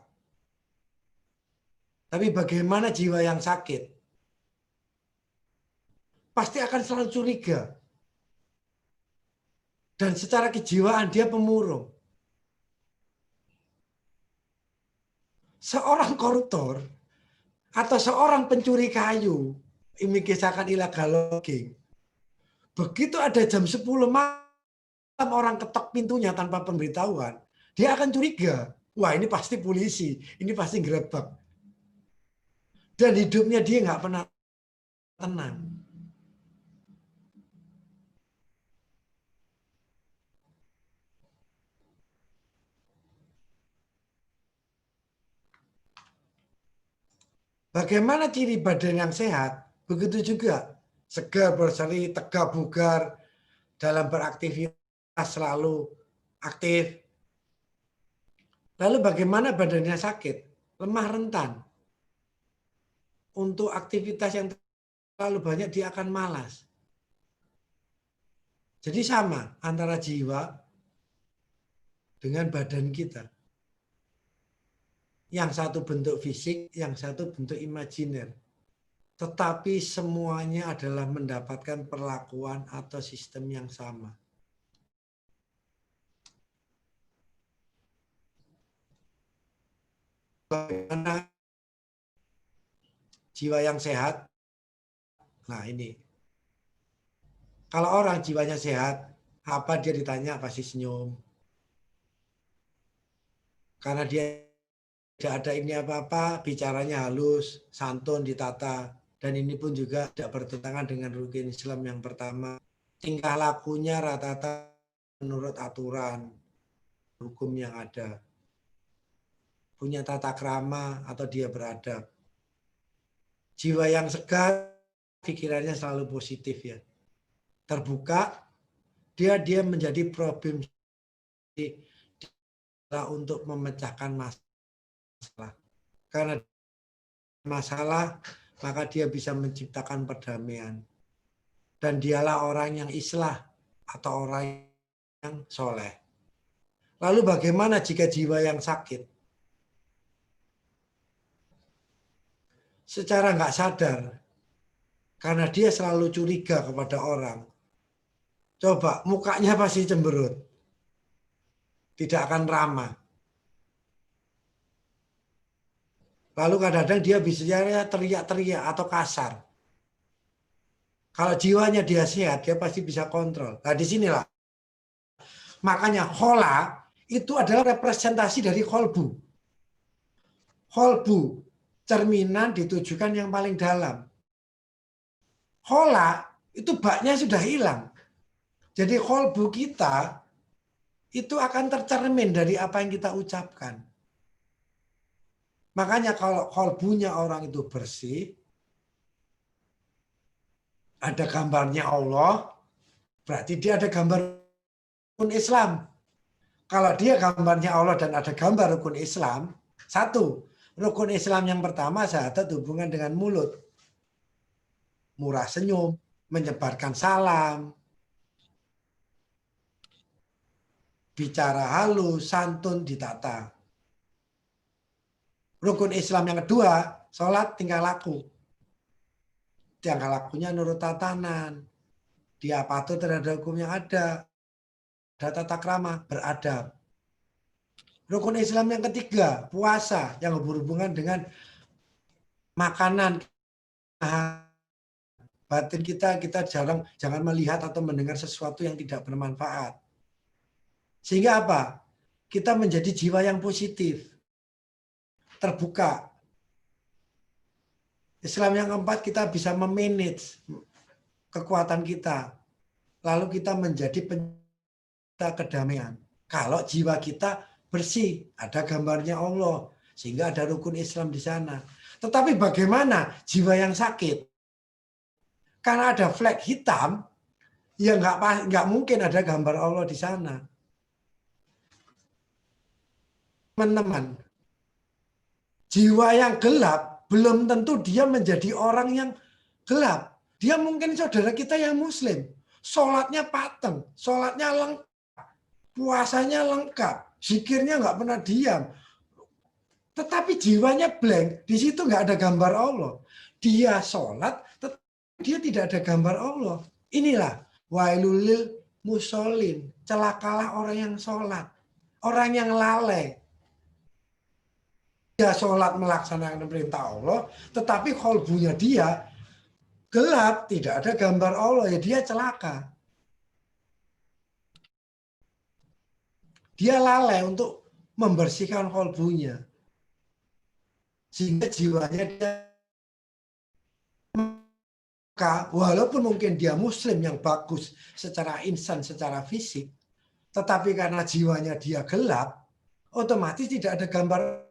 Speaker 2: Tapi bagaimana jiwa yang sakit? Pasti akan selalu curiga. Dan secara kejiwaan dia pemurung. Seorang koruptor atau seorang pencuri kayu, imikisakan illegal logging, begitu ada jam 10 malam orang ketok pintunya tanpa pemberitahuan, dia akan curiga. Wah, ini pasti polisi, ini pasti gerebek. Dan hidupnya dia nggak pernah tenang. Bagaimana ciri badan yang sehat? Begitu juga. Segar, berseri, tegap, bugar, dalam beraktivitas selalu aktif. Lalu bagaimana badannya sakit? Lemah rentan. Untuk aktivitas yang terlalu banyak dia akan malas. Jadi sama antara jiwa dengan badan kita. Yang satu bentuk fisik, yang satu bentuk imajiner. Tetapi semuanya adalah mendapatkan perlakuan atau sistem yang sama. Bagaimana jiwa yang sehat? Nah ini. Kalau orang jiwanya sehat, apa dia ditanya pasti senyum. Karena dia tidak ada ini apa-apa, bicaranya halus, santun, ditata. Dan ini pun juga tidak bertentangan dengan rukun Islam yang pertama. Tingkah lakunya rata-rata menurut aturan hukum yang ada. Punya tata krama atau dia beradab. Jiwa yang segar, pikirannya selalu positif ya. Terbuka, dia menjadi problem untuk memecahkan masalah. Karena masalah, maka dia bisa menciptakan perdamaian. Dan dialah orang yang islah atau orang yang soleh. Lalu bagaimana jika jiwa yang sakit? Secara nggak sadar, karena dia selalu curiga kepada orang. Coba, mukanya pasti cemberut. Tidak akan ramah. Lalu kadang-kadang dia bisa teriak-teriak atau kasar. Kalau jiwanya dia sehat, dia pasti bisa kontrol. Nah, disinilah. Makanya khola itu adalah representasi dari kolbu. Kolbu, cerminan ditujukan yang paling dalam. Khola, itu baknya sudah hilang. Jadi kolbu kita itu akan tercermin dari apa yang kita ucapkan. Makanya kalau kolbunya orang itu bersih, ada gambarnya Allah, berarti dia ada gambar rukun Islam. Kalau dia gambarnya Allah dan ada gambar rukun Islam, satu, rukun Islam yang pertama syahadat hubungan dengan mulut. Murah senyum, menyebarkan salam, bicara halus, santun, ditata. Rukun Islam yang kedua, sholat tingkah laku. Tingkah lakunya nurut tatanan. Dia patuh terhadap hukum yang ada tata krama, beradab. Rukun Islam yang ketiga, puasa yang berhubungan dengan makanan. Batin kita jangan melihat atau mendengar sesuatu yang tidak bermanfaat. Sehingga apa? Kita menjadi jiwa yang positif, terbuka. Islam yang keempat, kita bisa memanage kekuatan kita. Lalu kita menjadi pencipta kedamaian. Kalau jiwa kita bersih, ada gambarnya Allah, sehingga ada rukun Islam di sana. Tetapi bagaimana jiwa yang sakit? Karena ada flag hitam, ya nggak mungkin ada gambar Allah di sana. Teman-teman, jiwa yang gelap belum tentu dia menjadi orang yang gelap. Dia mungkin saudara kita yang muslim. Sholatnya pateng, sholatnya lengkap, puasanya lengkap, zikirnya nggak pernah diam. Tetapi jiwanya blank, di situ nggak ada gambar Allah. Dia sholat, tetapi dia tidak ada gambar Allah. Inilah wailulil musholin, celakalah orang yang sholat, orang yang lalai. Dia sholat melaksanakan perintah Allah, tetapi kolbunya dia gelap, tidak ada gambar Allah, ya dia celaka. Dia lalai untuk membersihkan kolbunya. Sehingga jiwanya dia, walaupun mungkin dia muslim yang bagus secara insan, secara fisik, tetapi karena jiwanya dia gelap, otomatis tidak ada gambar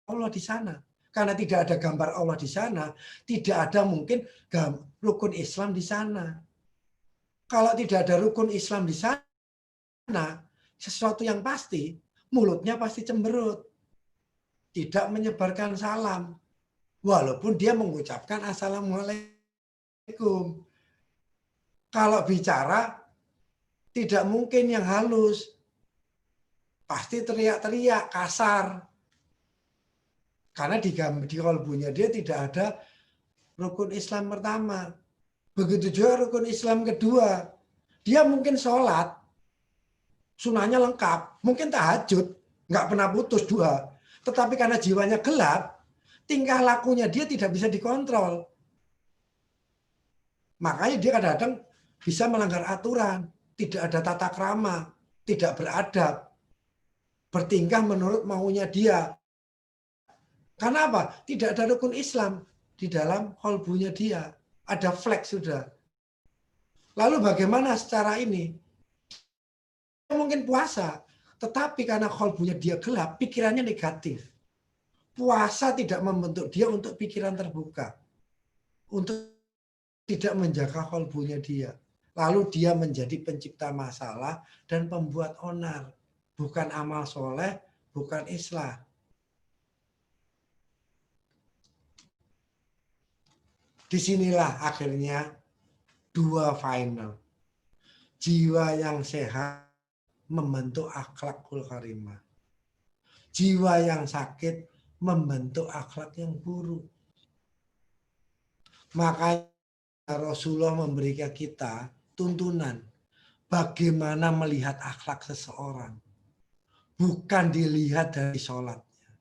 Speaker 2: Allah di sana. Karena tidak ada gambar Allah di sana, tidak ada mungkin rukun Islam di sana. Kalau tidak ada rukun Islam di sana, sesuatu yang pasti, mulutnya pasti cemberut. Tidak menyebarkan salam. Walaupun dia mengucapkan assalamualaikum. Kalau bicara, tidak mungkin yang halus. Pasti teriak-teriak, kasar. Karena di kolbunya dia tidak ada rukun Islam pertama. Begitu juga rukun Islam kedua. Dia mungkin sholat, sunahnya lengkap, mungkin tahajud, nggak pernah putus dua. Tetapi karena jiwanya gelap, tingkah lakunya dia tidak bisa dikontrol. Makanya dia kadang-kadang bisa melanggar aturan, tidak ada tata krama, tidak beradab, bertingkah menurut maunya dia. Karena apa? Tidak ada rukun Islam di dalam kolbunya dia. Ada flag sudah. Lalu bagaimana secara ini? Mungkin puasa, tetapi karena kolbunya dia gelap, pikirannya negatif. Puasa tidak membentuk dia untuk pikiran terbuka. Untuk tidak menjaga kolbunya dia. Lalu dia menjadi pencipta masalah dan pembuat onar. Bukan amal soleh, bukan islah. Disinilah akhirnya dua final. Jiwa yang sehat membentuk akhlakul karimah. Jiwa yang sakit membentuk akhlak yang buruk. Makanya Rasulullah memberikan kita tuntunan bagaimana melihat akhlak seseorang. Bukan dilihat dari sholatnya.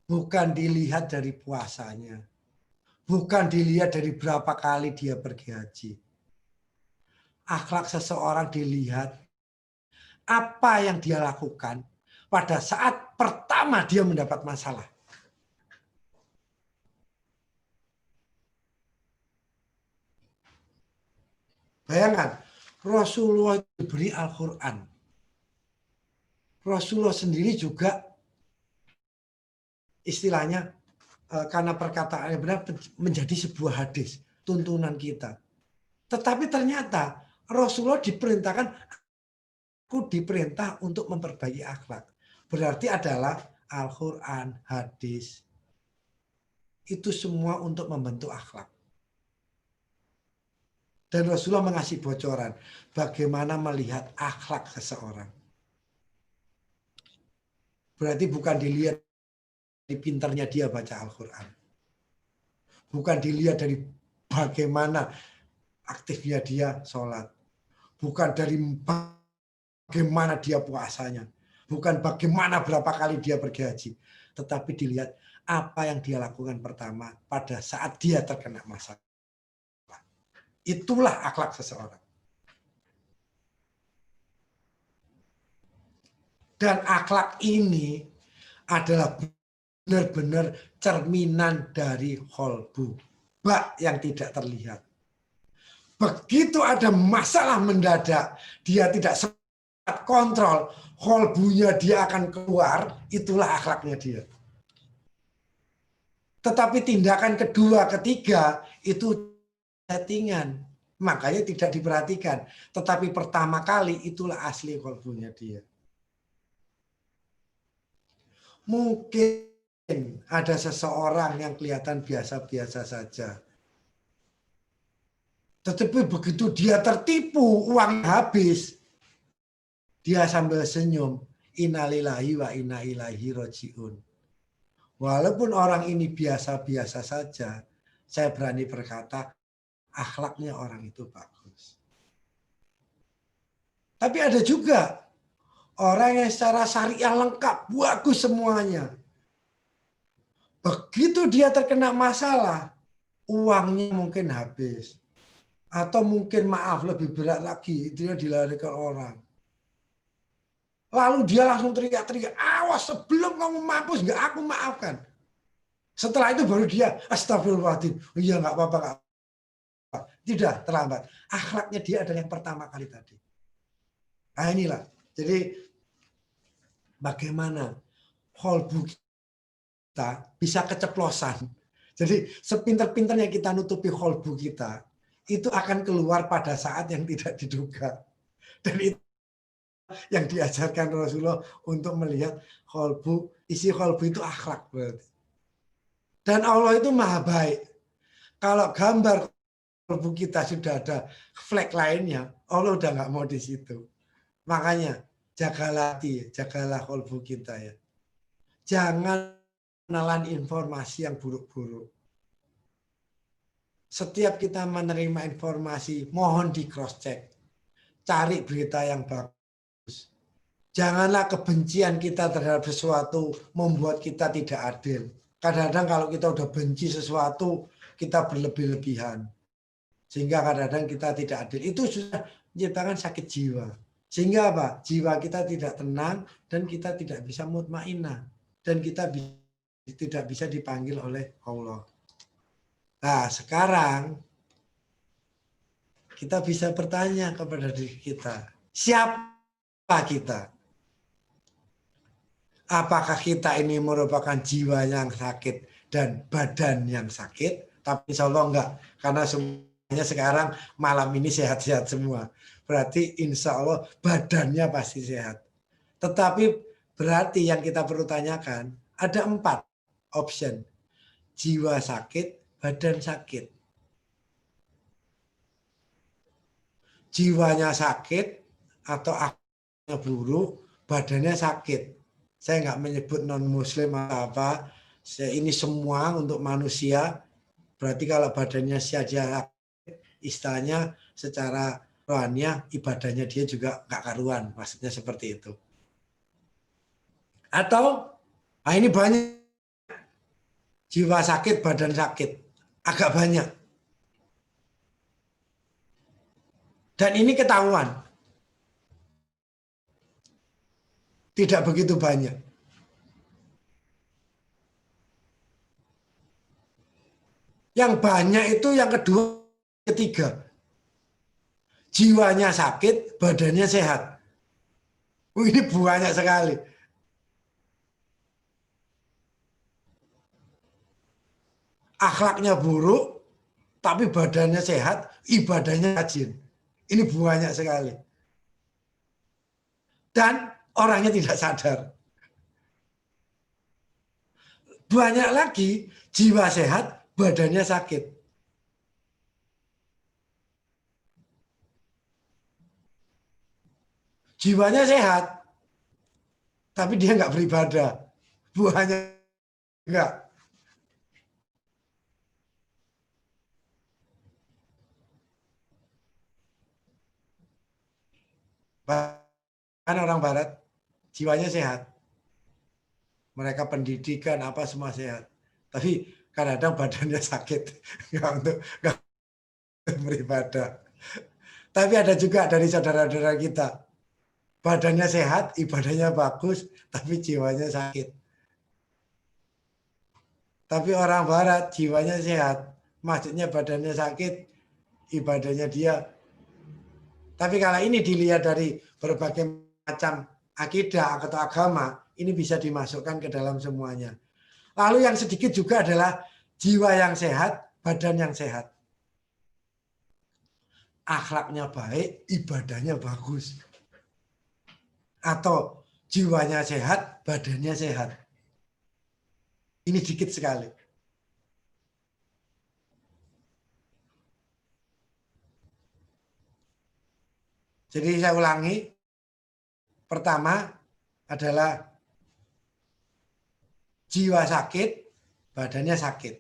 Speaker 2: Bukan dilihat dari puasanya. Bukan dilihat dari berapa kali dia pergi haji. Akhlak seseorang dilihat apa yang dia lakukan pada saat pertama dia mendapat masalah. Bayangkan, Rasulullah diberi Al-Quran. Rasulullah sendiri juga istilahnya karena perkataannya benar menjadi sebuah hadis, tuntunan kita. Tetapi ternyata Rasulullah diperintah untuk memperbaiki akhlak. Berarti adalah Al-Quran, hadis. Itu semua untuk membentuk akhlak. Dan Rasulullah mengasih bocoran bagaimana melihat akhlak seseorang. Berarti bukan dilihat dari pintarnya dia baca Al-Quran. Bukan dilihat dari bagaimana aktifnya dia sholat. Bukan dari bagaimana dia puasanya. Bukan bagaimana berapa kali dia pergi haji. Tetapi dilihat apa yang dia lakukan pertama pada saat dia terkena masalah. Itulah akhlak seseorang. Dan akhlak ini adalah benar-benar cerminan dari kolbu, bak yang tidak terlihat. Begitu ada masalah mendadak, dia tidak sempat kontrol, kolbunya dia akan keluar, itulah akhlaknya dia. Tetapi tindakan kedua, ketiga, itu settingan. Makanya tidak diperhatikan. Tetapi pertama kali, itulah asli kolbunya dia. Mungkin ada seseorang yang kelihatan biasa-biasa saja. Tetapi begitu dia tertipu, uang habis, dia sambil senyum. Innalillahi wa inna ilaihi rajiun. Walaupun orang ini biasa-biasa saja, saya berani berkata, akhlaknya orang itu bagus. Tapi ada juga orang yang secara syariah lengkap, bagus semuanya. Begitu dia terkena masalah, uangnya mungkin habis. Atau mungkin maaf lebih berat lagi, dia dilarikan orang. Lalu dia langsung teriak-teriak, awas sebelum kamu mampus, nggak aku maafkan. Setelah itu baru dia, astagfirullahaladzim, iya nggak apa-apa. Tidak, terlambat. Akhlaknya dia adalah yang pertama kali tadi. Nah inilah, jadi bagaimana kolbu kita bisa keceplosan. Jadi sepinter-pinternya kita nutupi kolbu kita, itu akan keluar pada saat yang tidak diduga. Dan itu yang diajarkan Rasulullah untuk melihat kolbu, isi kolbu itu akhlak berarti. Dan Allah itu maha baik. Kalau gambar kolbu kita sudah ada flek lainnya, Allah udah nggak mau di situ. Makanya jagalah hati, jagalah kolbu kita ya. Jangan menelan informasi yang buruk-buruk. Setiap kita menerima informasi, mohon di cross check. Cari berita yang bagus. Janganlah kebencian kita terhadap sesuatu membuat kita tidak adil. Kadang-kadang kalau kita udah benci sesuatu, kita berlebih-lebihan. Sehingga kadang-kadang kita tidak adil. Itu sudah menciptakan sakit jiwa. Sehingga apa? Jiwa kita tidak tenang dan kita tidak bisa mutmainah. Dan kita tidak bisa dipanggil oleh Allah. Nah, sekarang kita bisa bertanya kepada diri kita, siapa kita? Apakah kita ini merupakan jiwa yang sakit dan badan yang sakit? Tapi insya Allah enggak, karena semuanya sekarang malam ini sehat-sehat semua. Berarti insya Allah badannya pasti sehat. Tetapi berarti yang kita perlu tanyakan, ada 4 option. Jiwa sakit, badan sakit. Jiwanya sakit atau akalnya buruk, badannya sakit. Saya nggak menyebut non-muslim atau apa. Ini semua untuk manusia. Berarti kalau badannya saja istilahnya secara rohaniah, ibadahnya dia juga nggak karuan. Maksudnya seperti itu. Atau, nah ini banyak. Jiwa sakit, badan sakit. Agak banyak. Dan ini ketahuan. Tidak begitu banyak. Yang banyak itu yang kedua, ketiga. Jiwanya sakit, badannya sehat. Ini banyak sekali. Akhlaknya buruk, tapi badannya sehat, ibadahnya rajin. Ini banyak sekali. Dan orangnya tidak sadar. Banyak lagi jiwa sehat, badannya sakit. Jiwanya sehat, tapi dia nggak beribadah. Banyak nggak. Kan orang Barat, jiwanya sehat. Mereka pendidikan, apa semua sehat. Tapi kadang-kadang badannya sakit. Nggak untuk, beribadah. Tapi ada juga dari saudara-saudara kita. badannya sehat, ibadahnya bagus, tapi jiwanya sakit. Tapi orang barat jiwanya sehat, maksudnya badannya sakit, ibadahnya dia. Tapi kalau ini dilihat dari berbagai macam akidah atau agama, ini bisa dimasukkan ke dalam semuanya. Lalu yang sedikit juga adalah jiwa yang sehat, badan yang sehat. Akhlaknya baik, ibadahnya bagus. Atau jiwanya sehat, badannya sehat. Ini dikit sekali. Jadi saya ulangi. Pertama adalah jiwa sakit, badannya sakit.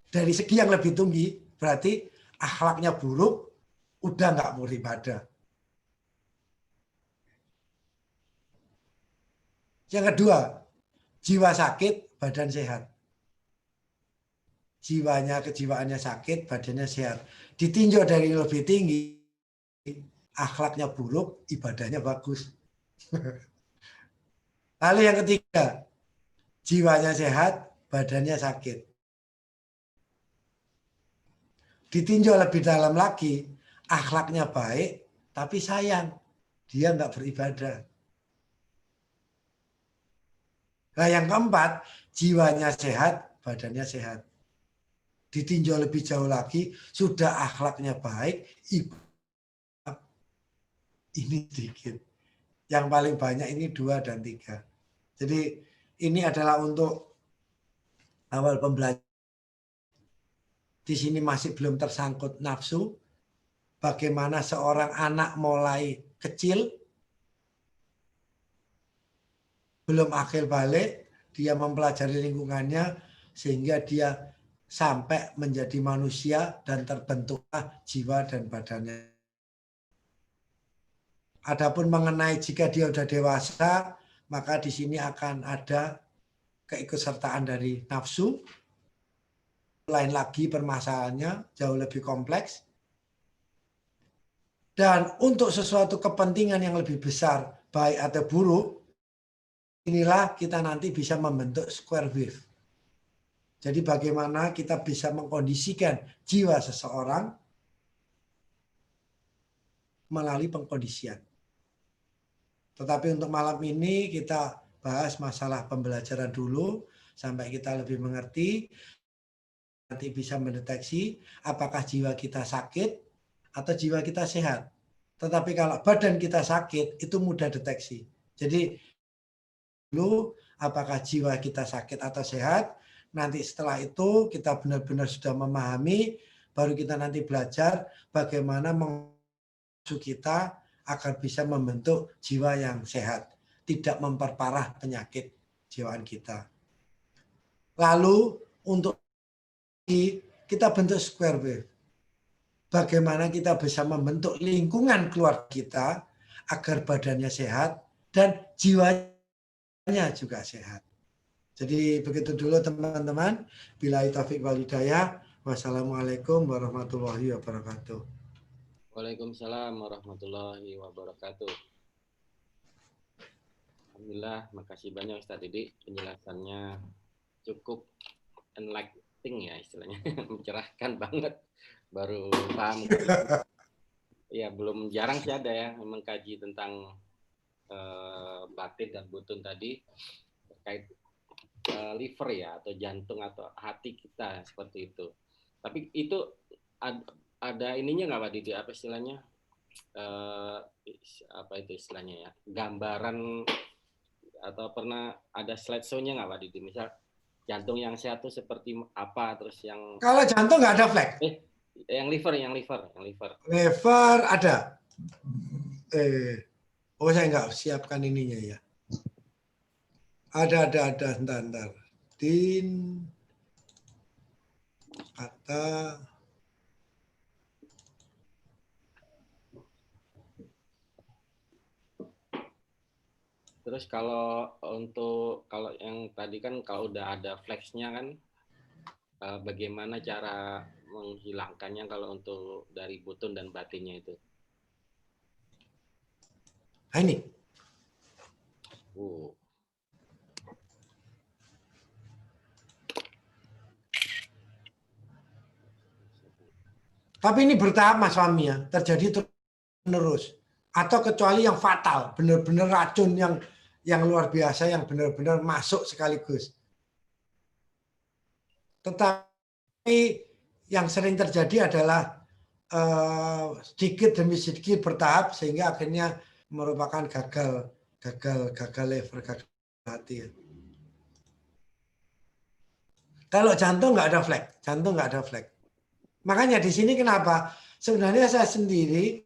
Speaker 2: Dari segi yang lebih tinggi, berarti akhlaknya buruk, udah nggak mau beribadah. Yang kedua, jiwa sakit, badan sehat. Kejiwaannya sakit, badannya sehat. Ditinjau dari lebih tinggi, akhlaknya buruk, ibadahnya bagus. Lalu yang ketiga, jiwanya sehat, badannya sakit. Ditinjau lebih dalam lagi, akhlaknya baik, tapi sayang, dia nggak beribadah. Nah yang keempat, jiwanya sehat, badannya sehat. Ditinjau lebih jauh lagi, sudah akhlaknya baik, ini sedikit. Yang paling banyak ini 2 dan 3. Jadi ini adalah untuk awal pembelajaran. Di sini masih belum tersangkut nafsu. Bagaimana seorang anak mulai kecil, belum akil balik, dia mempelajari lingkungannya sehingga dia sampai menjadi manusia dan terbentuklah jiwa dan badannya. Adapun mengenai jika dia sudah dewasa, maka di sini akan ada keikutsertaan dari nafsu. Lain lagi permasalahannya jauh lebih kompleks. Dan untuk sesuatu kepentingan yang lebih besar, baik atau buruk, inilah kita nanti bisa membentuk square wave. Jadi bagaimana kita bisa mengkondisikan jiwa seseorang melalui pengkondisian. Tetapi untuk malam ini kita bahas masalah pembelajaran dulu, sampai kita lebih mengerti, nanti bisa mendeteksi apakah jiwa kita sakit atau jiwa kita sehat. Tetapi kalau badan kita sakit, itu mudah deteksi. Jadi dulu apakah jiwa kita sakit atau sehat, nanti setelah itu kita benar-benar sudah memahami, baru kita nanti belajar bagaimana mengasuh kita agar bisa membentuk jiwa yang sehat, tidak memperparah penyakit jiwaan kita. Lalu untuk kita bentuk square wave. Bagaimana kita bisa membentuk lingkungan keluarga kita agar badannya sehat dan jiwanya juga sehat. Jadi begitu dulu teman-teman. Billahi taufiq wal hidayah. Wassalamualaikum warahmatullahi wabarakatuh.
Speaker 1: Waalaikumsalam warahmatullahi wabarakatuh. Alhamdulillah, makasih banyak Ustaz Didi, penjelasannya cukup enlightening ya istilahnya, mencerahkan banget. Baru paham. Ya belum jarang sih ada ya mengkaji tentang batin dan butun tadi terkait liver ya atau jantung atau hati kita seperti itu. Tapi itu ada ininya nggak Pak Didi, apa istilahnya? Apa itu istilahnya ya? Gambaran atau pernah ada slide show-nya nggak Pak Didi? Misal jantung yang sehat itu seperti apa, terus yang
Speaker 2: kalau jantung nggak ada flag.
Speaker 1: Yang liver.
Speaker 2: Liver ada. Oh saya nggak siapkan ininya ya. Ada. Ntar. Din kata
Speaker 1: terus kalau yang tadi kan kalau udah ada flexnya kan bagaimana cara menghilangkannya kalau untuk dari butun dan batinnya itu?
Speaker 2: Nah, ini. Tapi ini bertahap Mas Fahmi ya, terjadi terus. Atau kecuali yang fatal, benar-benar racun yang luar biasa, yang benar-benar masuk sekaligus. Tetapi yang sering terjadi adalah sedikit demi sedikit bertahap sehingga akhirnya merupakan gagal liver, gagal hati. Kalau jantung nggak ada flag, Makanya di sini kenapa? Sebenarnya saya sendiri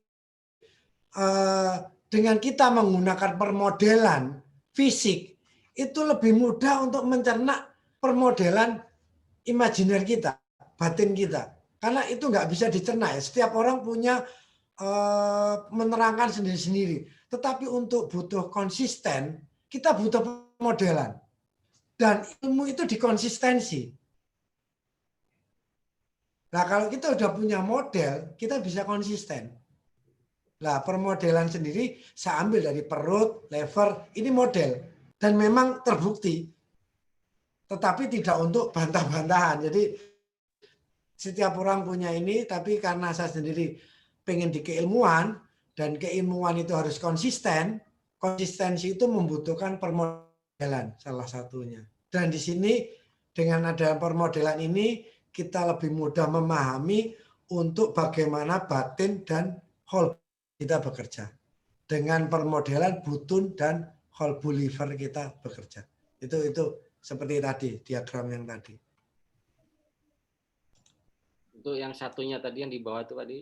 Speaker 2: dengan kita menggunakan permodelan fisik itu lebih mudah untuk mencerna permodelan imajiner kita, batin kita. Karena itu nggak bisa dicerna ya. Setiap orang punya menerangkan sendiri-sendiri. Tetapi untuk butuh konsisten, kita butuh permodelan. Dan ilmu itu dikonsistensi. Nah, kalau kita udah punya model, kita bisa konsisten. Nah, permodelan sendiri saya ambil dari perut, lever, ini model. Dan memang terbukti. Tetapi tidak untuk bantah-bantahan. Jadi setiap orang punya ini, tapi karena saya sendiri pengen di keilmuan, dan keilmuan itu harus konsisten, konsistensi itu membutuhkan permodelan salah satunya. Dan di sini dengan ada permodelan ini, kita lebih mudah memahami untuk bagaimana batin dan whole kita bekerja. Dengan permodelan butun dan whole liver kita bekerja. Itu seperti tadi, diagram yang tadi.
Speaker 1: Untuk yang satunya tadi yang di bawah itu tadi,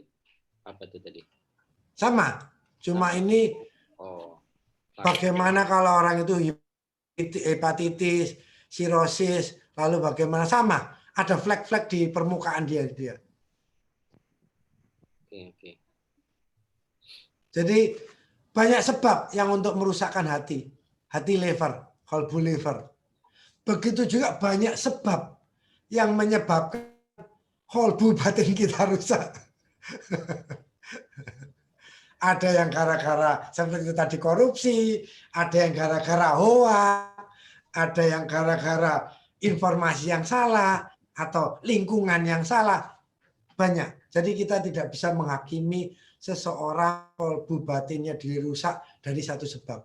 Speaker 1: apa itu tadi?
Speaker 2: Sama, cuma ini bagaimana kalau orang itu hepatitis, sirosis, lalu bagaimana sama. Ada flag-flag di permukaan dia.
Speaker 1: Oke.
Speaker 2: Jadi banyak sebab yang untuk merusakkan hati liver, whole liver. Begitu juga banyak sebab yang menyebabkan whole batin kita rusak. Ada yang gara-gara seperti itu tadi korupsi, ada yang gara-gara hoax, ada yang gara-gara informasi yang salah atau lingkungan yang salah. Banyak. Jadi kita tidak bisa menghakimi seseorang kolbu batinnya dirusak dari satu sebab.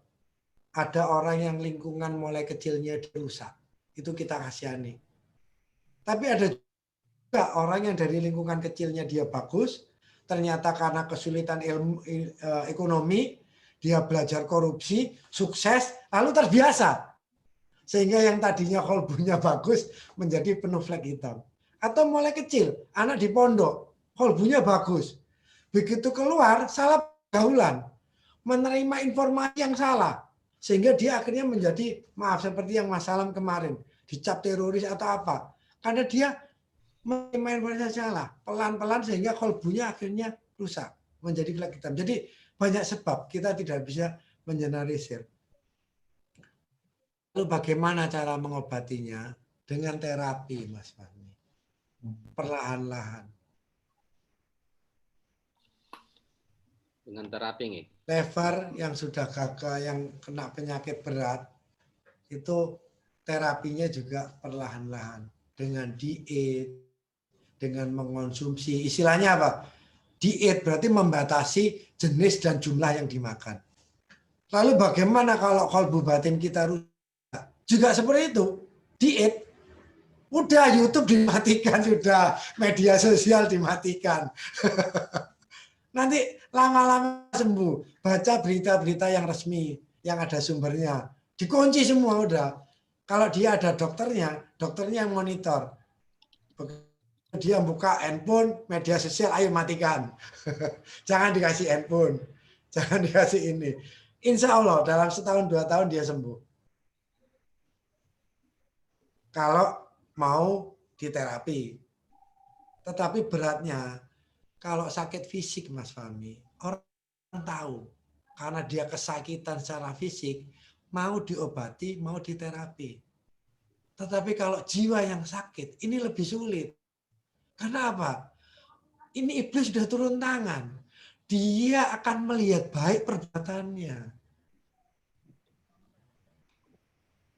Speaker 2: Ada orang yang lingkungan mulai kecilnya dirusak. Itu kita kasihani. Tapi ada juga orang yang dari lingkungan kecilnya dia bagus, ternyata karena kesulitan ekonomi, dia belajar korupsi, sukses, lalu terbiasa. Sehingga yang tadinya kolbunya bagus menjadi penuh flag hitam. Atau mulai kecil, anak di pondok, kolbunya bagus. Begitu keluar, salah pergaulan. Menerima informasi yang salah. Sehingga dia akhirnya menjadi, maaf seperti yang Mas Salam kemarin, dicap teroris atau apa. Karena dia menerima informasi salah. Pelan-pelan sehingga kolbunya akhirnya rusak. Menjadi flag hitam. Jadi banyak sebab, kita tidak bisa mengeneralisir. Lalu bagaimana cara mengobatinya? Dengan terapi, Mas Fahmi. Perlahan-lahan.
Speaker 1: Dengan terapi nih.
Speaker 2: Lever yang sudah gagal, yang kena penyakit berat, itu terapinya juga perlahan-lahan. Dengan diet, dengan mengonsumsi. Istilahnya apa? Diet berarti membatasi jenis dan jumlah yang dimakan. Lalu bagaimana kalau kolbu batin kita rusak? Juga seperti itu, diet. Udah YouTube dimatikan, sudah media sosial dimatikan. Nanti lama-lama sembuh. Baca berita-berita yang resmi, yang ada sumbernya. Dikunci semua udah. Kalau dia ada dokternya yang monitor. Dia buka handphone, media sosial, ayo matikan. Jangan dikasih handphone. Jangan dikasih ini. Insya Allah dalam setahun 2 tahun dia sembuh. Kalau mau diterapi. Tetapi beratnya, kalau sakit fisik Mas Fahmi, orang tahu. Karena dia kesakitan secara fisik, mau diobati, mau diterapi. Tetapi kalau jiwa yang sakit, ini lebih sulit. Karena apa? Ini iblis sudah turun tangan. Dia akan melihat baik perbuatannya.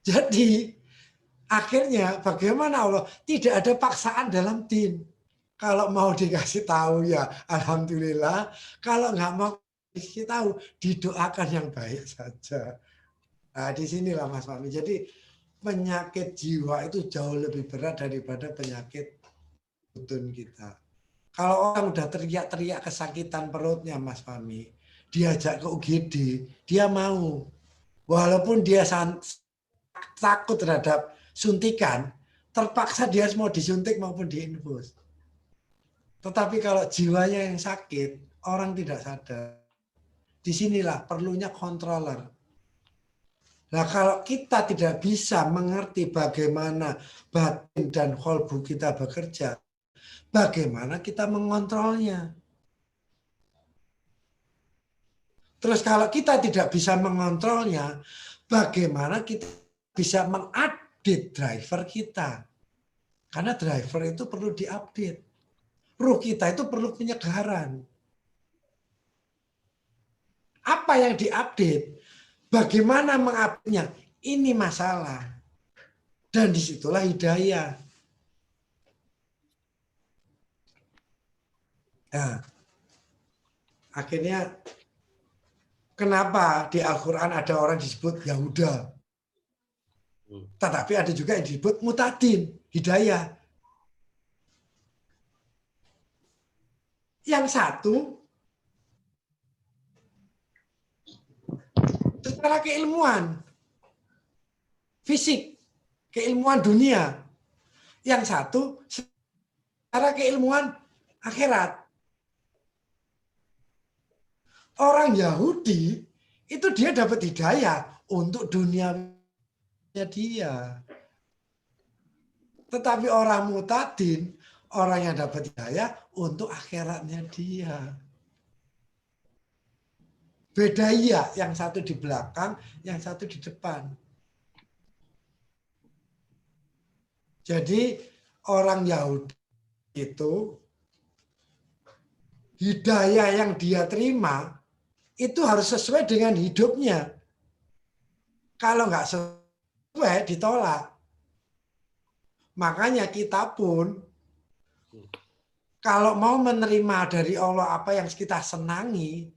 Speaker 2: Jadi akhirnya bagaimana Allah? Tidak ada paksaan dalam din. Kalau mau dikasih tahu ya alhamdulillah. Kalau nggak mau dikasih tahu, didoakan yang baik saja. Nah, disinilah Mas Fahmi. Jadi penyakit jiwa itu jauh lebih berat daripada penyakit butun kita. Kalau orang udah teriak-teriak kesakitan perutnya Mas Fahmi, diajak ke UGD, dia mau. Walaupun dia takut terhadap suntikan, terpaksa dia harus mau disuntik maupun diinfus. Tetapi kalau jiwanya yang sakit, orang tidak sadar. Disinilah perlunya controller. Nah, kalau kita tidak bisa mengerti bagaimana batin dan kolbu kita bekerja, bagaimana kita mengontrolnya? Terus kalau kita tidak bisa mengontrolnya, bagaimana kita bisa mengupdate driver kita? Karena driver itu perlu diupdate. Ruh kita itu perlu penyegaran. Apa yang diupdate? Bagaimana mengupdate-nya? Ini masalah. Dan disitulah hidayah. Nah, akhirnya kenapa di Al-Quran ada orang disebut Yahuda? Tetapi ada juga yang disebut mutadin, hidayah. Yang satu secara keilmuan, fisik, keilmuan dunia. Yang satu secara keilmuan akhirat. Orang Yahudi itu dia dapat hidayah untuk dunianya dia. Tetapi orang mutadin, orang yang dapat hidayah untuk akhiratnya dia. Beda iya, yang satu di belakang, yang satu di depan. Jadi orang Yahudi itu hidayah yang dia terima itu harus sesuai dengan hidupnya. Kalau nggak sesuai, ditolak. Makanya kita pun, kalau mau menerima dari Allah apa yang kita senangi,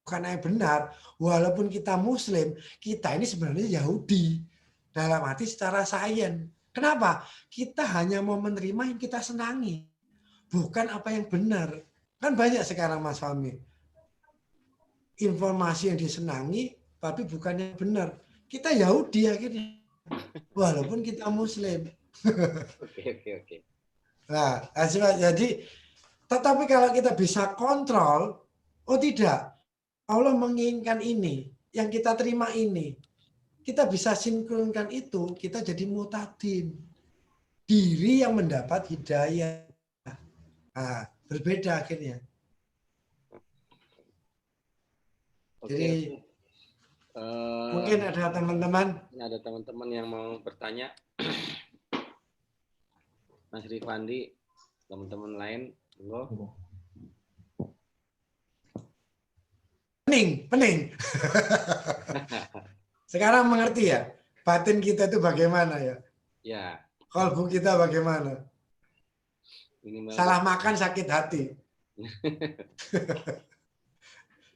Speaker 2: bukan yang benar, walaupun kita Muslim, kita ini sebenarnya Yahudi. Dalam arti secara sains. Kenapa? Kita hanya mau menerima yang kita senangi. Bukan apa yang benar. Kan banyak sekarang Mas Fahmi. Informasi yang disenangi, tapi bukan yang benar. Kita Yahudi akhirnya, walaupun kita Muslim.
Speaker 1: Oke.
Speaker 2: Nah, jadi, tetapi kalau kita bisa kontrol, oh tidak, Allah menginginkan ini, yang kita terima ini, kita bisa sinkronkan itu, kita jadi mutadin, diri yang mendapat hidayah. Nah, berbeda akhirnya. Jadi mungkin ada teman-teman
Speaker 1: yang mau bertanya. Mas Rifandi, teman-teman lain,
Speaker 2: pening. Sekarang mengerti ya, batin kita itu bagaimana ya?
Speaker 1: Ya.
Speaker 2: Kolbu kita bagaimana? Salah makan sakit hati.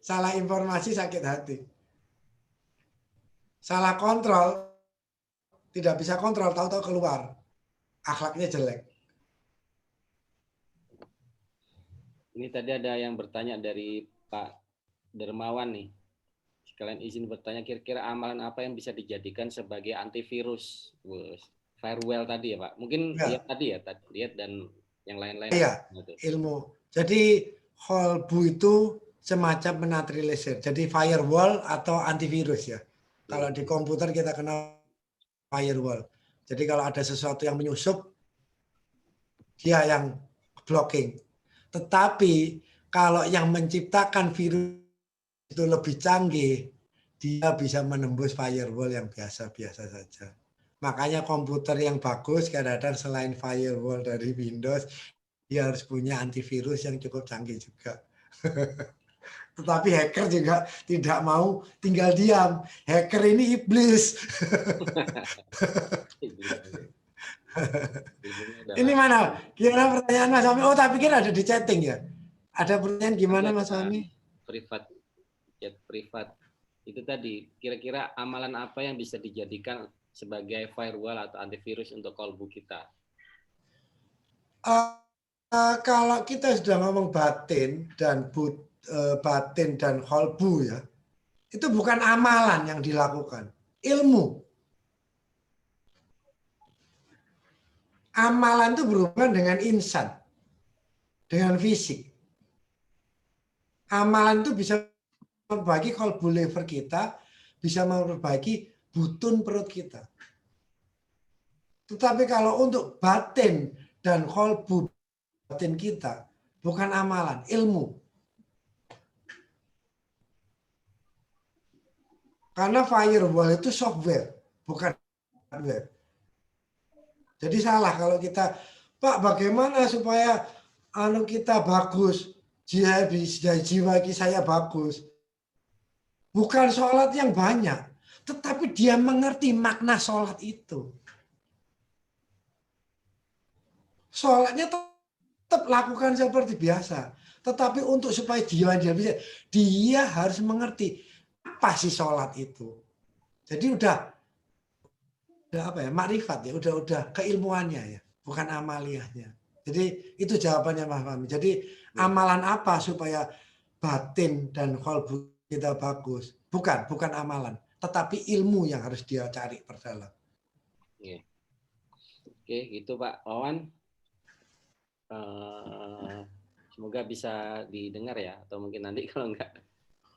Speaker 2: Salah informasi sakit hati. Salah kontrol, tidak bisa kontrol, tahu-tahu keluar. Akhlaknya jelek.
Speaker 1: Ini tadi ada yang bertanya dari Pak Dermawan nih. Sekalian izin bertanya, kira-kira amalan apa yang bisa dijadikan sebagai antivirus? Firewall tadi ya Pak. Mungkin ya tadi ya, lihat dan yang lain-lain.
Speaker 2: Iya, ilmu. Jadi kolbu itu semacam menetralisir. Jadi firewall atau antivirus ya. Kalau di komputer kita kenal firewall. Jadi kalau ada sesuatu yang menyusup, dia yang blocking. Tetapi kalau yang menciptakan virus itu lebih canggih, dia bisa menembus firewall yang biasa-biasa saja. Makanya komputer yang bagus kadang-kadang selain firewall dari Windows, dia harus punya antivirus yang cukup canggih juga. Tetapi hacker juga tidak mau tinggal diam. Hacker ini iblis. Ini mana? Gimana pertanyaan Mas Fahmi? Oh, tak pikir ada di chatting ya. Ada pertanyaan gimana Mas Fahmi?
Speaker 1: Privat, chat privat. Itu tadi, kira-kira amalan apa yang bisa dijadikan sebagai firewall atau antivirus untuk kolbu kita?
Speaker 2: Kalau kita sudah ngomong batin dan kolbu ya, itu bukan amalan yang dilakukan, ilmu. Amalan itu berhubungan dengan insan, dengan fisik. Amalan itu bisa memperbaiki kolbu lever kita, bisa memperbaiki butun perut kita. Tetapi kalau untuk batin dan kolbu batin kita, bukan amalan, ilmu. Karena firewall itu software, bukan hardware. Jadi salah kalau kita, Pak, bagaimana supaya kita bagus, jiwa saya bagus. Bukan sholat yang banyak, tetapi dia mengerti makna sholat itu. Sholatnya tetap lakukan seperti biasa, tetapi untuk supaya jiwa dia harus mengerti apa sih sholat itu. Jadi udah apa ya, makrifat ya, udah keilmuannya ya, bukan amaliyahnya. Jadi itu jawabannya Mas Fahmi. Jadi amalan apa supaya batin dan kolbu kita bagus? Bukan amalan, tetapi ilmu yang harus dia cari perdalam.
Speaker 1: Oke, gitu Pak Wawan. Semoga bisa didengar ya, atau mungkin nanti kalau enggak.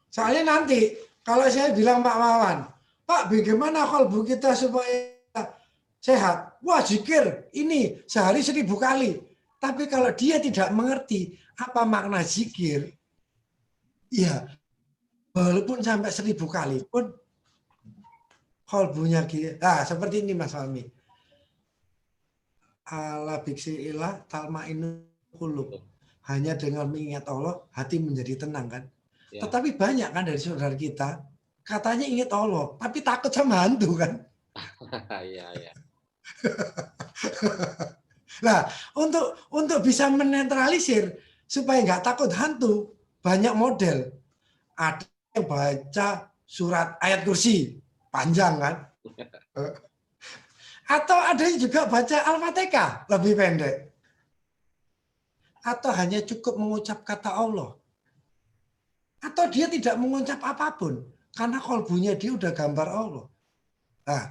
Speaker 2: Soalnya nanti kalau saya bilang Pak Wawan, Pak, bagaimana kolbu kita supaya sehat? Wah, zikir ini sehari 1000 kali. Tapi kalau dia tidak mengerti apa makna zikir, ya walaupun sampai 1000 kali pun kolbunya gitu. Nah, seperti ini Mas Fahmi. Ala biksi ilah talmainu qulub. Hanya dengan mengingat Allah, hati menjadi tenang kan. Ya. Tetapi banyak kan dari saudara kita, katanya ingat Allah, tapi takut sama hantu kan.
Speaker 1: Iya.
Speaker 2: Nah, untuk bisa menetralisir supaya nggak takut hantu, banyak model. Ada yang baca surat ayat kursi, panjang kan. Atau ada yang juga baca Al-Fatihah, lebih pendek. Atau hanya cukup mengucap kata Allah. Atau dia tidak mengucap apapun, karena kolbunya dia udah gambar Allah. Nah,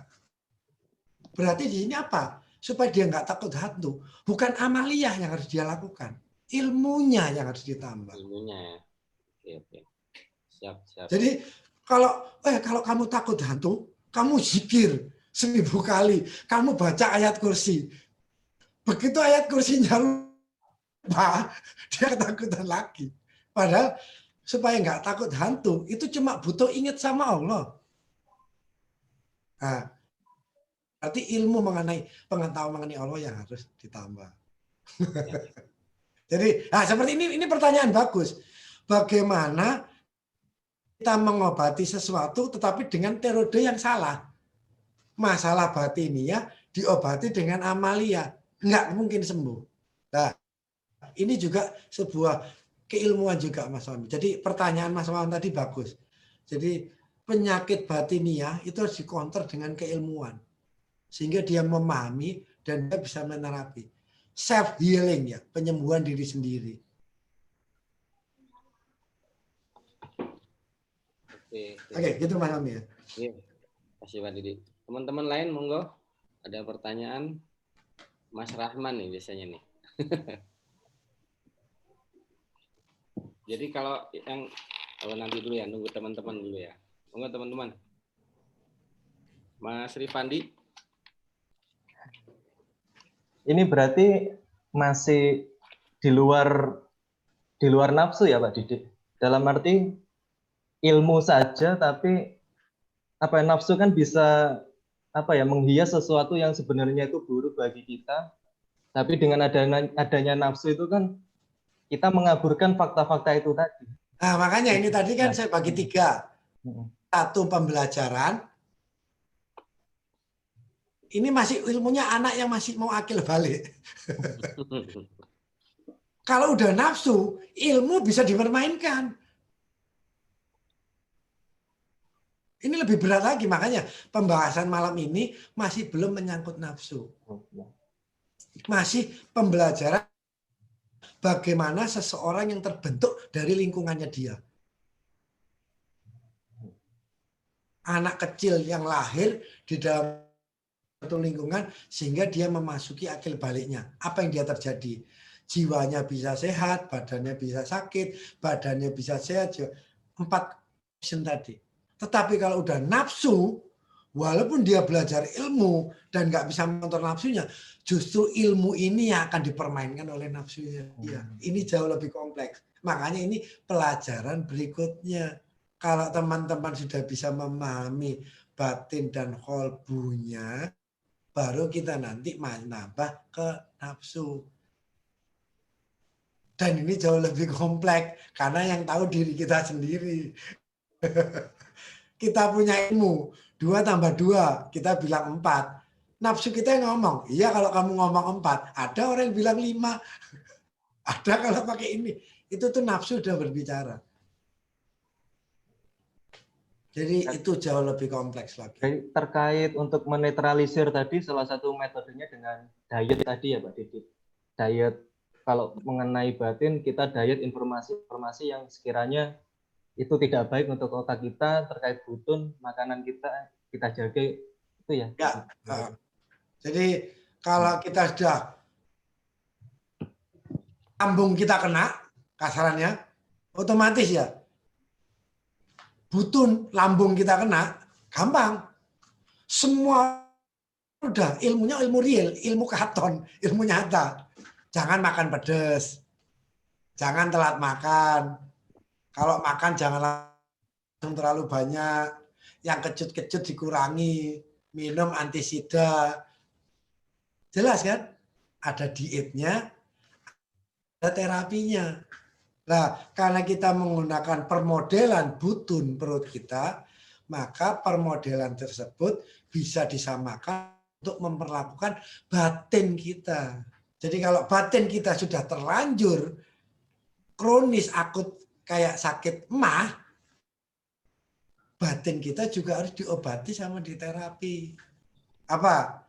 Speaker 2: berarti di sini apa? Supaya dia nggak takut hantu. Bukan amaliyah yang harus dia lakukan. Ilmunya yang harus ditambah.
Speaker 1: Ilmunya. Oke. Siap.
Speaker 2: Jadi kalau kamu takut hantu, kamu zikir 1000 kali. Kamu baca ayat kursi. Begitu ayat kursinya lupa, dia ketakutan lagi. Padahal supaya nggak takut hantu, itu cuma butuh ingat sama Allah. Nah, berarti ilmu mengenai pengetahuan mengenai Allah yang harus ditambah. Jadi, seperti ini pertanyaan bagus. Bagaimana kita mengobati sesuatu tetapi dengan metode yang salah? Masalah batiniah diobati dengan amalia, nggak mungkin sembuh. Nah, ini juga sebuah keilmuan juga Mas Fahmi. Jadi pertanyaan Mas Fahmi tadi bagus. Jadi penyakit batiniah itu harus dikonter dengan keilmuan. Sehingga dia memahami dan dia bisa menerapi. Self healing ya, penyembuhan diri sendiri. Oke, gitu Mas Fahmi ya.
Speaker 1: Iya. Terima kasih Pak Didi. Teman-teman lain monggo, ada pertanyaan? Mas Rahman nih biasanya nih. Jadi kalau nanti dulu ya, nunggu teman-teman dulu ya. Monggo teman-teman. Mas Rifandi.
Speaker 3: Ini berarti masih di luar nafsu ya Pak Didi. Dalam arti ilmu saja, tapi nafsu kan bisa menghias sesuatu yang sebenarnya itu buruk bagi kita. Tapi dengan adanya nafsu itu kan kita mengaburkan fakta-fakta itu tadi.
Speaker 2: Nah, makanya ini tadi kan
Speaker 3: Ya.
Speaker 2: saya bagi 3. Satu, pembelajaran. Ini masih ilmunya anak yang masih mau akil balik. Kalau udah nafsu, ilmu bisa dipermainkan. Ini lebih berat lagi, makanya pembahasan malam ini masih belum menyangkut nafsu. Masih pembelajaran bagaimana seseorang yang terbentuk dari lingkungannya dia. Anak kecil yang lahir di dalam satu lingkungan sehingga dia memasuki akil baliknya. Apa yang dia terjadi? Jiwanya bisa sehat, badannya bisa sakit, badannya bisa sehat. 4 option tadi. Tetapi kalau udah nafsu, walaupun dia belajar ilmu dan nggak bisa mengontrol nafsunya, justru ilmu ini yang akan dipermainkan oleh nafsunya dia. Ini jauh lebih kompleks. Makanya ini pelajaran berikutnya. Kalau teman-teman sudah bisa memahami batin dan qalbunya, baru kita nanti nambah ke nafsu. Dan ini jauh lebih kompleks karena yang tahu diri kita sendiri. Kita punya ilmu 2 tambah 2, kita bilang 4. Nafsu kita yang ngomong, iya kalau kamu ngomong 4. Ada orang yang bilang 5. Ada kalau pakai ini. Itu tuh nafsu udah berbicara. Jadi itu jauh lebih kompleks lagi.
Speaker 3: Jadi terkait untuk menetralisir tadi, salah satu metodenya dengan diet tadi ya Pak Didit. Diet, kalau mengenai batin, kita diet informasi-informasi yang sekiranya itu tidak baik untuk otak kita, terkait butun, makanan kita jaga, itu ya.
Speaker 2: Ya. Jadi kalau kita sudah lambung kita kena, kasarannya, otomatis ya, butun lambung kita kena, gampang. Semua udah ilmunya ilmu real, ilmu katon, ilmu nyata. Jangan makan pedas. Jangan telat makan. Kalau makan jangan langsung terlalu banyak. Yang kecut-kecut dikurangi. Minum antisida. Jelas kan? Ada dietnya, ada terapinya. Nah, karena kita menggunakan permodelan butun perut kita, maka permodelan tersebut bisa disamakan untuk memperlakukan batin kita. Jadi kalau batin kita sudah terlanjur kronis akut kayak sakit emah, batin kita juga harus diobati sama diterapi. Apa?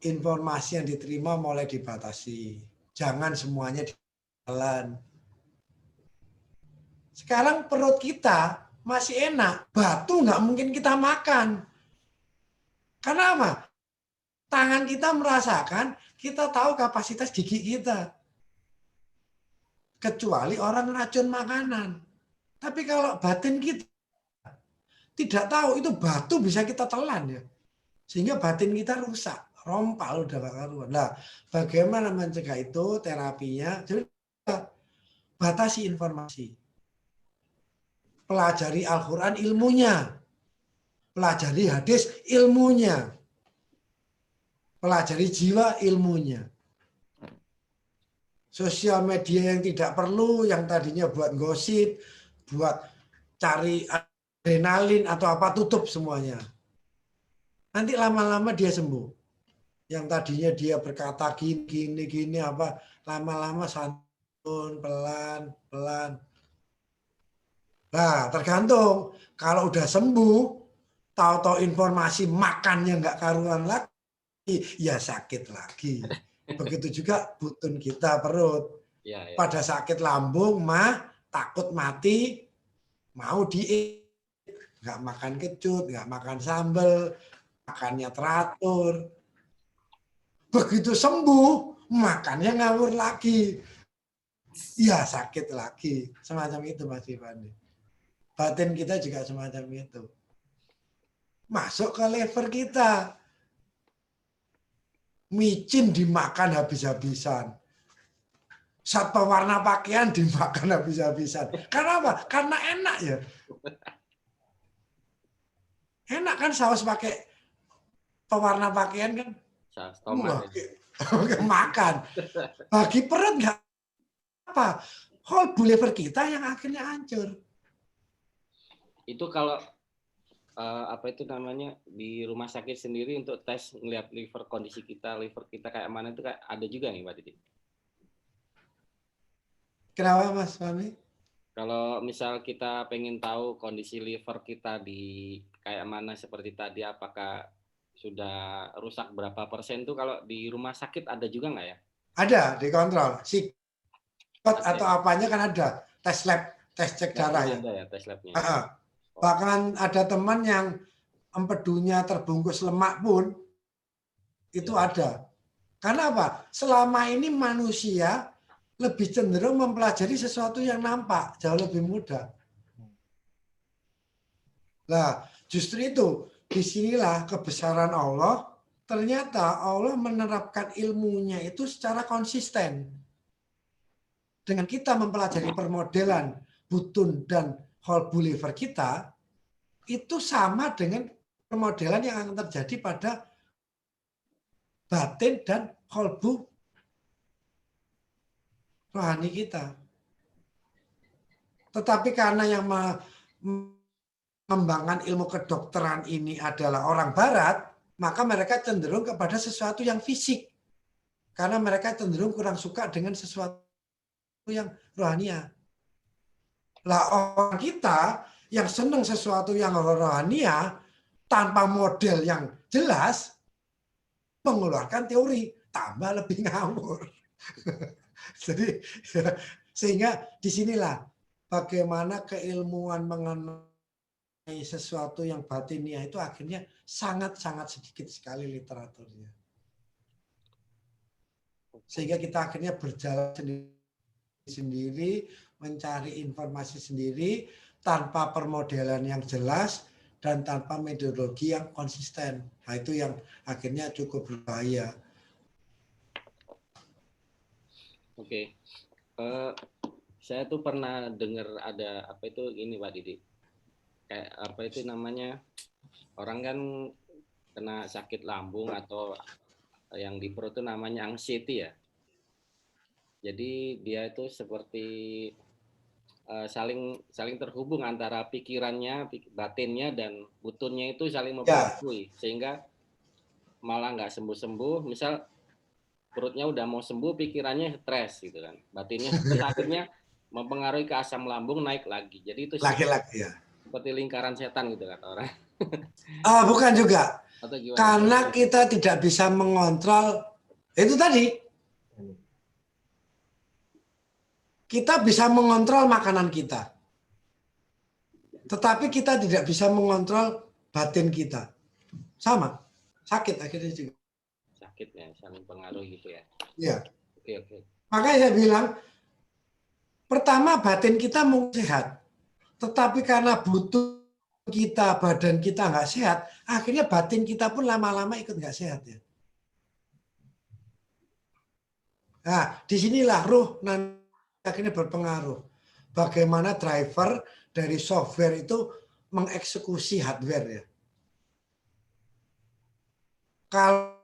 Speaker 2: Informasi yang diterima mulai dibatasi. Jangan semuanya jalan. Sekarang perut kita masih enak, batu nggak mungkin kita makan. Karena apa? Tangan kita merasakan, kita tahu kapasitas gigi kita. Kecuali orang racun makanan. Tapi kalau batin kita tidak tahu, itu batu bisa kita telan ya. Sehingga batin kita rusak, rompal udah gak karuan. Nah, bagaimana mencegah itu terapinya? Jadi batasi informasi. Pelajari Al-Quran ilmunya. Pelajari hadis ilmunya. Pelajari jiwa ilmunya. Sosial media yang tidak perlu, yang tadinya buat gosip, buat cari adrenalin atau apa, tutup semuanya. Nanti lama-lama dia sembuh. Yang tadinya dia berkata gini apa, lama-lama santun, pelan. Nah, tergantung. Kalau udah sembuh, tahu-tahu informasi makannya nggak karuan lagi, ya sakit lagi. Begitu juga butun kita, perut.
Speaker 1: Ya.
Speaker 2: Pada sakit lambung, mah takut mati, mau diet. Nggak makan kecut, nggak makan sambal, makannya teratur. Begitu sembuh, makannya ngawur lagi. Ya sakit lagi. Semacam itu Mas Ivani. Batin kita juga semacam itu. Masuk ke lever kita. Micin dimakan habis-habisan. Zat pewarna pakaian dimakan habis-habisan. Karena apa? Karena enak ya. Enak kan saus pakai pewarna pakaian kan?
Speaker 1: Saus tomat.
Speaker 2: Makan. Bagi perut nggak apa. Whole lever kita yang akhirnya hancur.
Speaker 1: Itu kalau apa itu namanya di rumah sakit sendiri untuk tes ngelihat liver kita kayak mana itu kayak ada juga nih Pak Didi.
Speaker 2: Kenapa Mas Fahmi?
Speaker 1: Kalau misal kita pengen tahu kondisi liver kita di kayak mana seperti tadi, apakah sudah rusak berapa persen tuh kalau di rumah sakit ada juga nggak ya?
Speaker 2: Ada dikontrol. Sikot
Speaker 1: Ada
Speaker 2: atau
Speaker 1: ya?
Speaker 2: apanya kan ada. Tes lab, tes cek darah ya.
Speaker 1: Ada ya tes labnya.
Speaker 2: Bahkan ada teman yang empedunya terbungkus lemak pun itu
Speaker 1: Ya.
Speaker 2: ada. Karena apa? Selama ini manusia lebih cenderung mempelajari sesuatu yang nampak, jauh lebih mudah. Nah, justru itu, disinilah kebesaran Allah. Ternyata Allah menerapkan ilmunya itu secara konsisten. Dengan kita mempelajari permodelan butun dan whole liver kita, itu sama dengan permodelan yang akan terjadi pada batin dan whole rohani kita. Tetapi karena yang mengembangkan ilmu kedokteran ini adalah orang barat, maka mereka cenderung kepada sesuatu yang fisik. Karena mereka cenderung kurang suka dengan sesuatu yang rohania. Lah orang kita yang senang sesuatu yang rohania tanpa model yang jelas mengeluarkan teori, tambah lebih ngawur. Jadi sehingga disinilah bagaimana keilmuan mengenai sesuatu yang batinia itu akhirnya sangat-sangat sedikit sekali literaturnya. Sehingga kita akhirnya berjalan sendiri, mencari informasi sendiri, tanpa permodelan yang jelas, dan tanpa metodologi yang konsisten. Nah, itu yang akhirnya cukup berbahaya.
Speaker 1: Oke. Saya tuh pernah dengar ada apa itu ini Pak Didi. Kayak apa itu namanya? Orang kan kena sakit lambung atau yang di perut itu namanya anxiety ya. Jadi dia itu seperti saling terhubung antara pikirannya, batinnya dan butunnya itu saling mempengaruhi sehingga malah nggak sembuh-sembuh. Misal perutnya udah mau sembuh, pikirannya stres gitu kan, batinnya akhirnya mempengaruhi ke asam lambung naik lagi. Jadi itu
Speaker 2: laki-laki ya.
Speaker 1: Seperti lingkaran setan gitu kata orang.
Speaker 2: Bukan juga.
Speaker 1: Atau gimana?
Speaker 2: Karena kita tidak bisa mengontrol itu tadi. Kita bisa mengontrol makanan kita. Tetapi kita tidak bisa mengontrol batin kita. Sama. Sakit akhirnya juga.
Speaker 1: Sakit ya, saling pengaruh gitu ya.
Speaker 2: Iya.
Speaker 1: Oke.
Speaker 2: Makanya saya bilang, pertama batin kita mau sehat. Tetapi karena butuh kita, badan kita nggak sehat, akhirnya batin kita pun lama-lama ikut nggak sehat ya. Nah, disinilah ruh nanti akhirnya berpengaruh. Bagaimana driver dari software itu mengeksekusi hardware ya. Kalau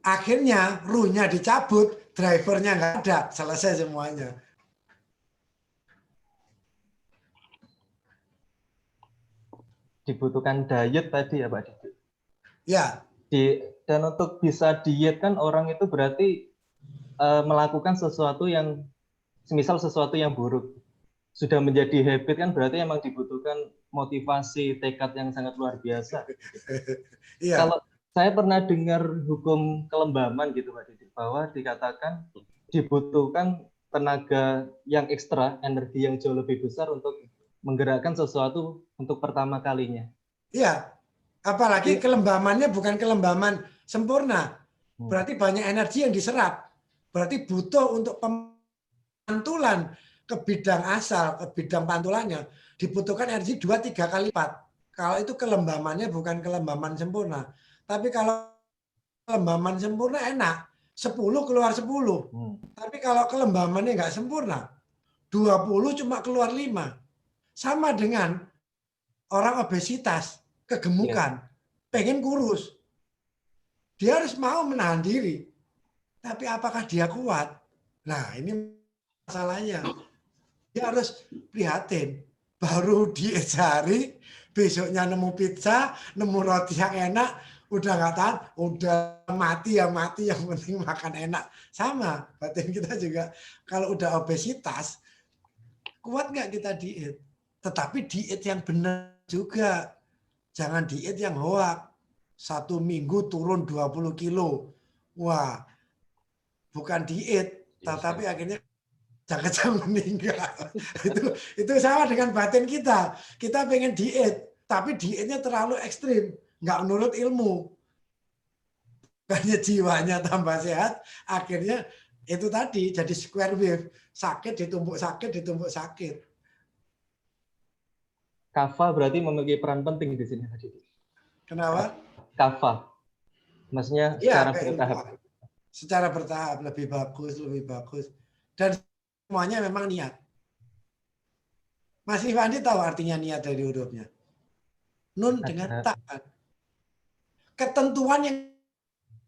Speaker 2: akhirnya ruhnya dicabut, drivernya nggak ada, selesai semuanya.
Speaker 3: Dibutuhkan diet tadi ya Pak Didi.
Speaker 2: Ya.
Speaker 3: Dan untuk bisa diet kan orang itu berarti melakukan sesuatu yang semisal sesuatu yang buruk. Sudah menjadi habit kan berarti emang dibutuhkan motivasi, tekad yang sangat luar biasa.
Speaker 2: Iya.
Speaker 3: Kalau saya pernah dengar hukum kelembaman gitu Pak Didi, bahwa dikatakan dibutuhkan tenaga yang ekstra, energi yang jauh lebih besar untuk menggerakkan sesuatu untuk pertama kalinya.
Speaker 2: Iya, apalagi kelembamannya bukan kelembaman sempurna. Berarti banyak energi yang diserap. Berarti butuh untuk pemantulan ke bidang asal, ke bidang pantulannya, dibutuhkan energi 2-3 kali lipat. Kalau itu kelembamannya bukan kelembaman sempurna. Tapi kalau kelembaman sempurna enak, 10 keluar 10. Tapi kalau kelembamannya nggak sempurna, 20 cuma keluar 5. Sama dengan orang obesitas, kegemukan, pengen kurus. Dia harus mau menahan diri. Tapi apakah dia kuat? Nah, ini masalahnya. Dia harus prihatin. baru diet sehari, besoknya nemu pizza, nemu roti yang enak, udah nggak tahan, udah mati, yang penting makan enak. Sama, batin kita juga kalau udah obesitas, kuat nggak kita diet? Tetapi diet yang benar juga. Jangan diet yang hoak. 1 minggu turun 20 kilo. Wah, bukan diet, tetapi akhirnya jangan meninggal. itu sama dengan batin kita. Kita pengen diet, tapi dietnya terlalu ekstrim, nggak menurut ilmu. Bukannya jiwanya tambah sehat, akhirnya itu tadi jadi square wave, sakit ditumpuk sakit.
Speaker 3: Kava berarti memiliki peran penting di sini tadi.
Speaker 2: Kenapa?
Speaker 3: Kava, maksudnya
Speaker 2: Ya,
Speaker 3: secara bertahap.
Speaker 2: Secara bertahap lebih bagus. Dan semuanya memang niat. Mas Ifandi tahu artinya niat dari hurufnya? Nun dengan tak. Ketentuan yang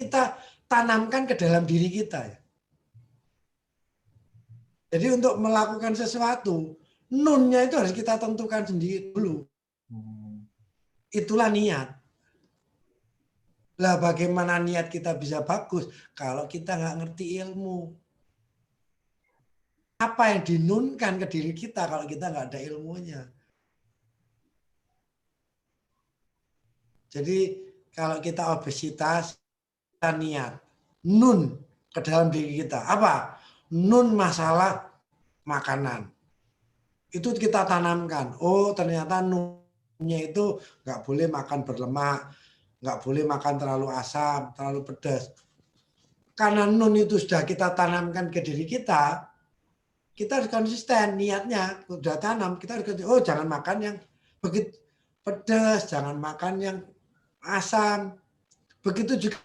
Speaker 2: kita tanamkan ke dalam diri kita. Jadi untuk melakukan sesuatu, nunnya itu harus kita tentukan sendiri dulu. Itulah niat. Lah bagaimana niat kita bisa bagus kalau kita nggak ngerti ilmu? Apa yang dinunkan ke diri kita kalau kita nggak ada ilmunya? Jadi kalau kita obesitas, kita niat. Nun ke dalam diri kita. Apa? Nun masalah makanan. Itu kita tanamkan. Oh ternyata nunnya itu nggak boleh makan berlemak. Nggak boleh makan terlalu asam, terlalu pedas. Karena nun itu sudah kita tanamkan ke diri kita harus konsisten niatnya. Sudah tanam, kita harus konsisten. Oh jangan makan yang begitu pedas, jangan makan yang asam. Begitu juga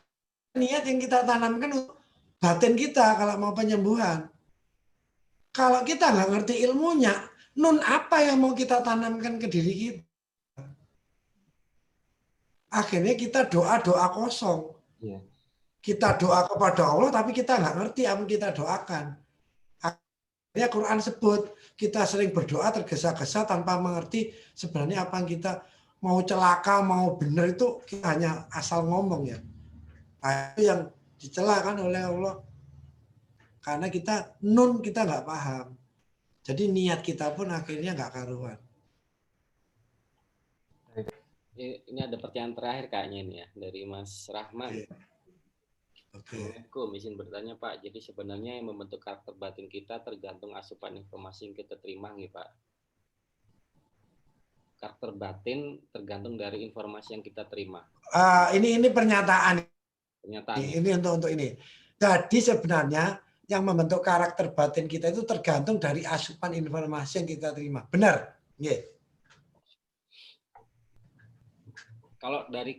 Speaker 2: niat yang kita tanamkan untuk batin kita kalau mau penyembuhan. Kalau kita nggak ngerti ilmunya, nun apa yang mau kita tanamkan ke diri kita? Akhirnya kita doa kosong. Kita doa kepada Allah, tapi kita nggak ngerti apa yang kita doakan. Akhirnya Quran sebut, kita sering berdoa tergesa-gesa tanpa mengerti sebenarnya apa yang kita mau celaka, mau benar itu kita hanya asal ngomong ya. Nah, itu yang dicelakan oleh Allah. Karena kita nggak paham. Jadi niat kita pun akhirnya nggak karuan.
Speaker 1: Ini ada pertanyaan terakhir kayaknya ini ya dari Mas Rahman. Assalamualaikum, izin bertanya Pak. Jadi sebenarnya yang membentuk karakter batin kita tergantung asupan informasi yang kita terima nih Pak. Karakter batin tergantung dari informasi yang kita terima.
Speaker 2: Ini pernyataan.
Speaker 1: Pernyataan.
Speaker 2: Ini untuk ini. Jadi sebenarnya yang membentuk karakter batin kita itu tergantung dari asupan informasi yang kita terima. Benar? Yeah.
Speaker 1: Kalau dari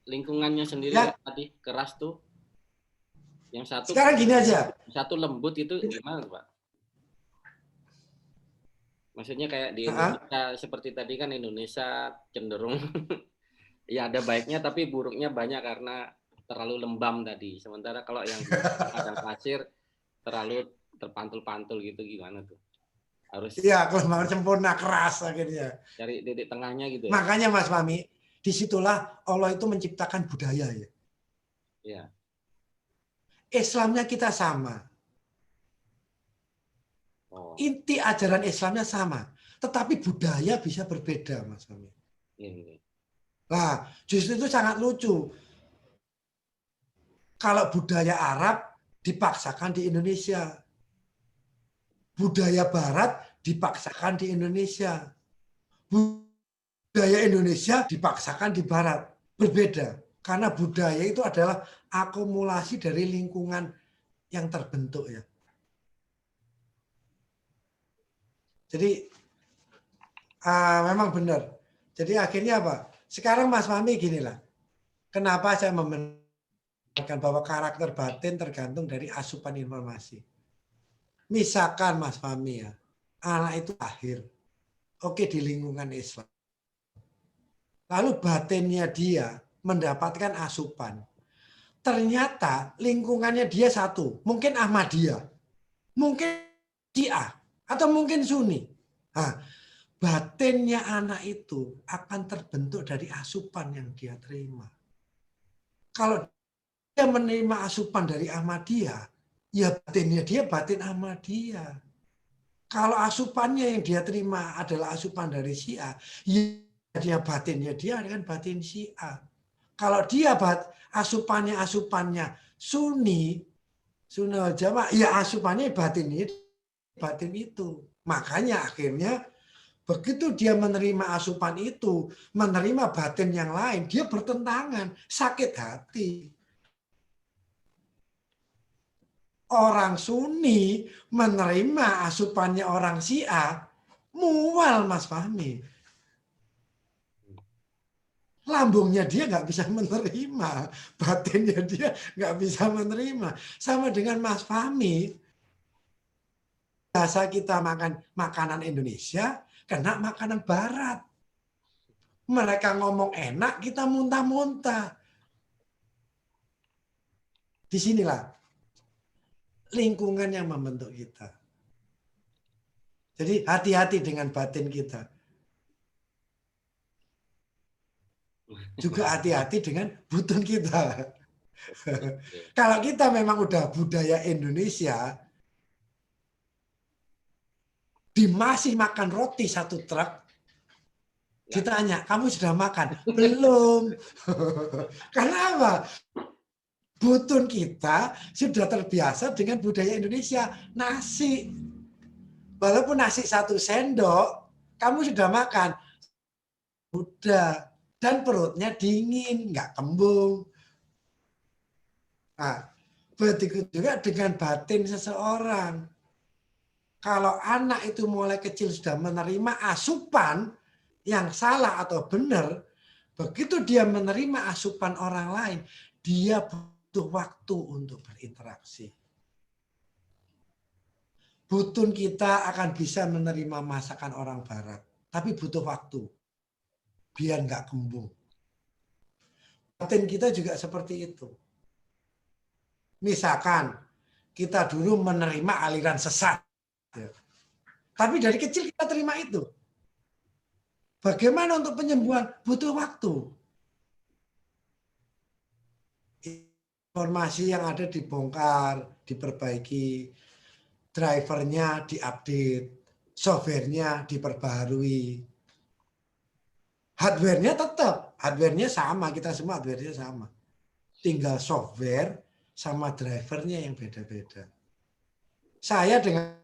Speaker 1: lingkungannya sendiri
Speaker 2: ya.
Speaker 1: Tadi keras tuh, yang satu.
Speaker 2: Sekarang gini aja.
Speaker 1: Satu lembut itu gimana Pak? Maksudnya kayak di Indonesia seperti tadi kan Indonesia cenderung ya ada baiknya tapi buruknya banyak karena terlalu lembam tadi. Sementara kalau yang padang pasir terlalu terpantul-pantul gitu gimana tuh? Harus.
Speaker 2: Iya, kelembaban sempurna keras akhirnya.
Speaker 1: Cari titik tengahnya gitu. Ya?
Speaker 2: Makanya Mas Fahmi, disitulah Allah itu menciptakan budaya ya.
Speaker 1: Iya.
Speaker 2: Islamnya kita sama. Inti ajaran Islamnya sama, tetapi budaya bisa berbeda, Mas Fahmi. Nah, justru itu sangat lucu. Kalau budaya Arab dipaksakan di Indonesia, budaya Barat dipaksakan di Indonesia, budaya Indonesia dipaksakan di Barat. Berbeda, karena budaya itu adalah akumulasi dari lingkungan yang terbentuk ya. Jadi memang benar. Jadi akhirnya apa? Sekarang Mas Fahmi ginilah. Kenapa saya membenarkan bahwa karakter batin tergantung dari asupan informasi. Misalkan Mas Fahmi ya, anak itu lahir, oke di lingkungan Islam. Lalu batinnya dia mendapatkan asupan. Ternyata lingkungannya dia satu, mungkin Ahmadiyah, mungkin Syiah, atau mungkin Sunni. Nah, batinnya anak itu akan terbentuk dari asupan yang dia terima. Kalau dia menerima asupan dari Ahmadiyah, ya batinnya dia batin Ahmadiyah. Kalau asupannya yang dia terima adalah asupan dari Syiah, ya dia batinnya dia akan batin Syiah. Kalau dia asupannya Sunni wal Jamaah, ya asupannya batin itu. Makanya akhirnya begitu dia menerima asupan itu, menerima batin yang lain, dia bertentangan, sakit hati. Orang Sunni menerima asupannya orang Syiah, mual Mas Fahmi. Lambungnya dia nggak bisa menerima, batinnya dia nggak bisa menerima. Sama dengan Mas Fahmi, biasa kita makan makanan Indonesia, kena makanan Barat. Mereka ngomong enak, kita muntah-muntah. Disinilah lingkungan yang membentuk kita. Jadi hati-hati dengan batin kita. Juga hati-hati dengan butun kita. Kalau kita memang udah budaya Indonesia, masih makan roti satu truk, ditanya, kamu sudah makan? Belum. Karena apa? Butun kita sudah terbiasa dengan budaya Indonesia, nasi. Walaupun nasi 1 sendok, kamu sudah makan. Udah. Dan perutnya dingin, nggak kembung. Nah, begitu juga dengan batin seseorang. Kalau anak itu mulai kecil sudah menerima asupan yang salah atau benar, begitu dia menerima asupan orang lain, dia butuh waktu untuk berinteraksi. Butun kita akan bisa menerima masakan orang Barat, tapi butuh waktu biar nggak kembung. Batin kita juga seperti itu. Misalkan kita dulu menerima aliran sesat, tapi dari kecil kita terima itu. Bagaimana untuk penyembuhan? Butuh waktu. Informasi yang ada dibongkar, diperbaiki, drivernya diupdate, softwarenya diperbarui. Hardware-nya tetap, hardware-nya sama, kita semua hardware-nya sama. Tinggal software sama drivernya yang beda-beda. Saya dengan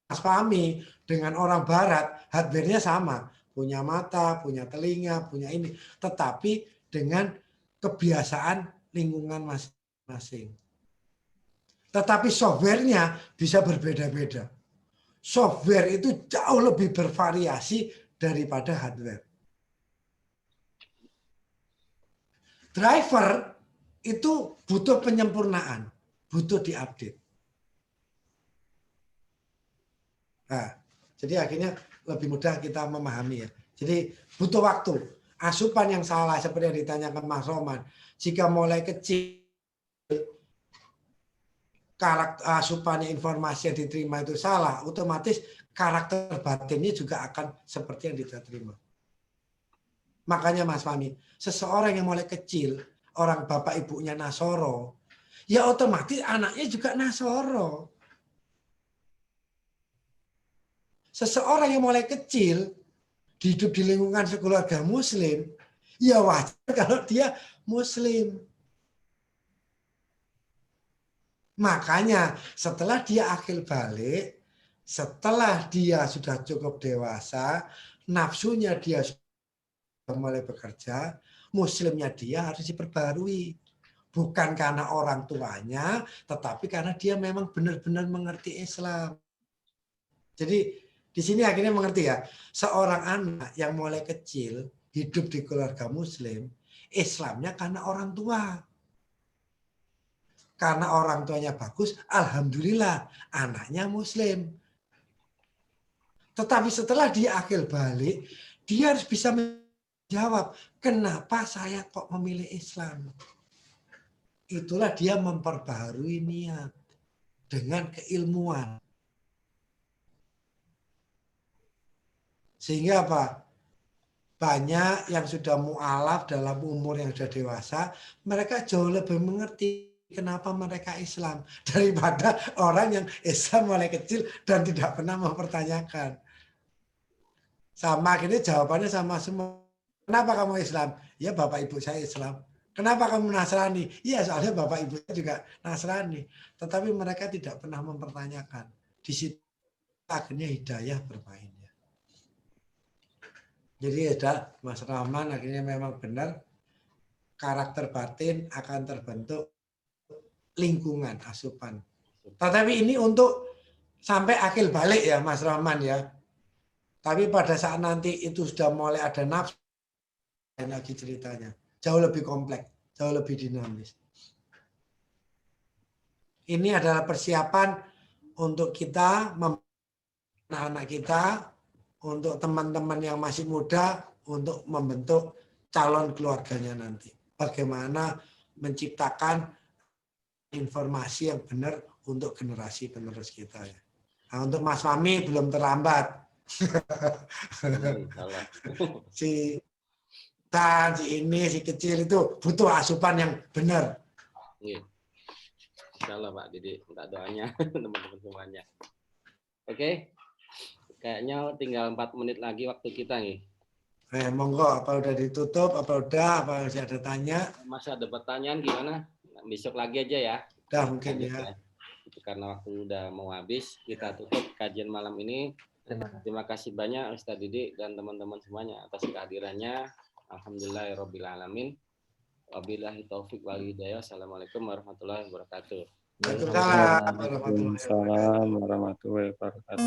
Speaker 2: Mas Fahmi, dengan orang Barat, hardware-nya sama. Punya mata, punya telinga, punya ini. Tetapi dengan kebiasaan lingkungan masing-masing. Tetapi software-nya bisa berbeda-beda. Software itu jauh lebih bervariasi daripada hardware. Driver itu butuh penyempurnaan, butuh diupdate. Nah, jadi akhirnya lebih mudah kita memahami ya. Jadi butuh waktu. Asupan yang salah seperti yang ditanyakan Mas Roman, jika mulai kecil karakter asupannya informasi yang diterima itu salah, otomatis karakter batinnya juga akan seperti yang diterima. Makanya Mas Fahmi, seseorang yang mulai kecil, orang bapak ibunya Nasoro, ya otomatis anaknya juga Nasoro. Seseorang yang mulai kecil, hidup di lingkungan sekeluarga Muslim, ya wajar kalau dia Muslim. Makanya setelah dia akil balik, setelah dia sudah cukup dewasa, nafsunya dia sudah mulai bekerja, Muslimnya dia harus diperbarui. Bukan karena orang tuanya, tetapi karena dia memang benar-benar mengerti Islam. Jadi di sini akhirnya mengerti ya, seorang anak yang mulai kecil hidup di keluarga Muslim, Islamnya karena orang tua. Karena orang tuanya bagus, alhamdulillah anaknya Muslim. Tetapi setelah dia akil balik, dia harus bisa menjawab, kenapa saya kok memilih Islam? Itulah dia memperbaharui niat dengan keilmuan. Sehingga apa? Banyak yang sudah mu'alaf dalam umur yang sudah dewasa, mereka jauh lebih mengerti kenapa mereka Islam daripada orang yang Islam mulai kecil dan tidak pernah mempertanyakan. Sama akhirnya jawabannya sama semua. Kenapa kamu Islam? Ya bapak ibu saya Islam. Kenapa kamu Nasrani? Iya soalnya bapak ibu saya juga Nasrani. Tetapi mereka tidak pernah mempertanyakan. Di situ akhirnya hidayah bermainnya. Jadi ya Mas Rahman akhirnya memang benar karakter batin akan terbentuk lingkungan asupan. Tetapi ini untuk sampai akil balik ya Mas Rahman ya. Tapi pada saat nanti itu sudah mulai ada nafsu lagi ceritanya. Jauh lebih kompleks, jauh lebih dinamis. Ini adalah persiapan untuk kita, anak-anak kita, untuk teman-teman yang masih muda, untuk membentuk calon keluarganya nanti. Bagaimana menciptakan informasi yang benar untuk generasi penerus kita. Nah, untuk Mas Fahmi belum terlambat. si ini, si kecil itu butuh asupan yang benar.
Speaker 1: Insyaallah Pak Didi, minta doanya teman-teman semuanya. Oke, kayaknya tinggal 4 menit lagi waktu kita nih.
Speaker 2: Monggo, apa udah ditutup, apa udah, apa masih ada tanya?
Speaker 1: Masih ada pertanyaan gimana? Besok lagi aja ya.
Speaker 2: Udah mungkin ya.
Speaker 1: Itu karena waktu udah mau habis, kita tutup kajian malam ini. Terima kasih banyak Ustaz Didi dan teman-teman semuanya atas kehadirannya. Alhamdulillahirabbil alamin. Wabillahi taufik wal hidayah. Assalamualaikum warahmatullahi wabarakatuh.
Speaker 2: Waalaikumsalam warahmatullahi wabarakatuh.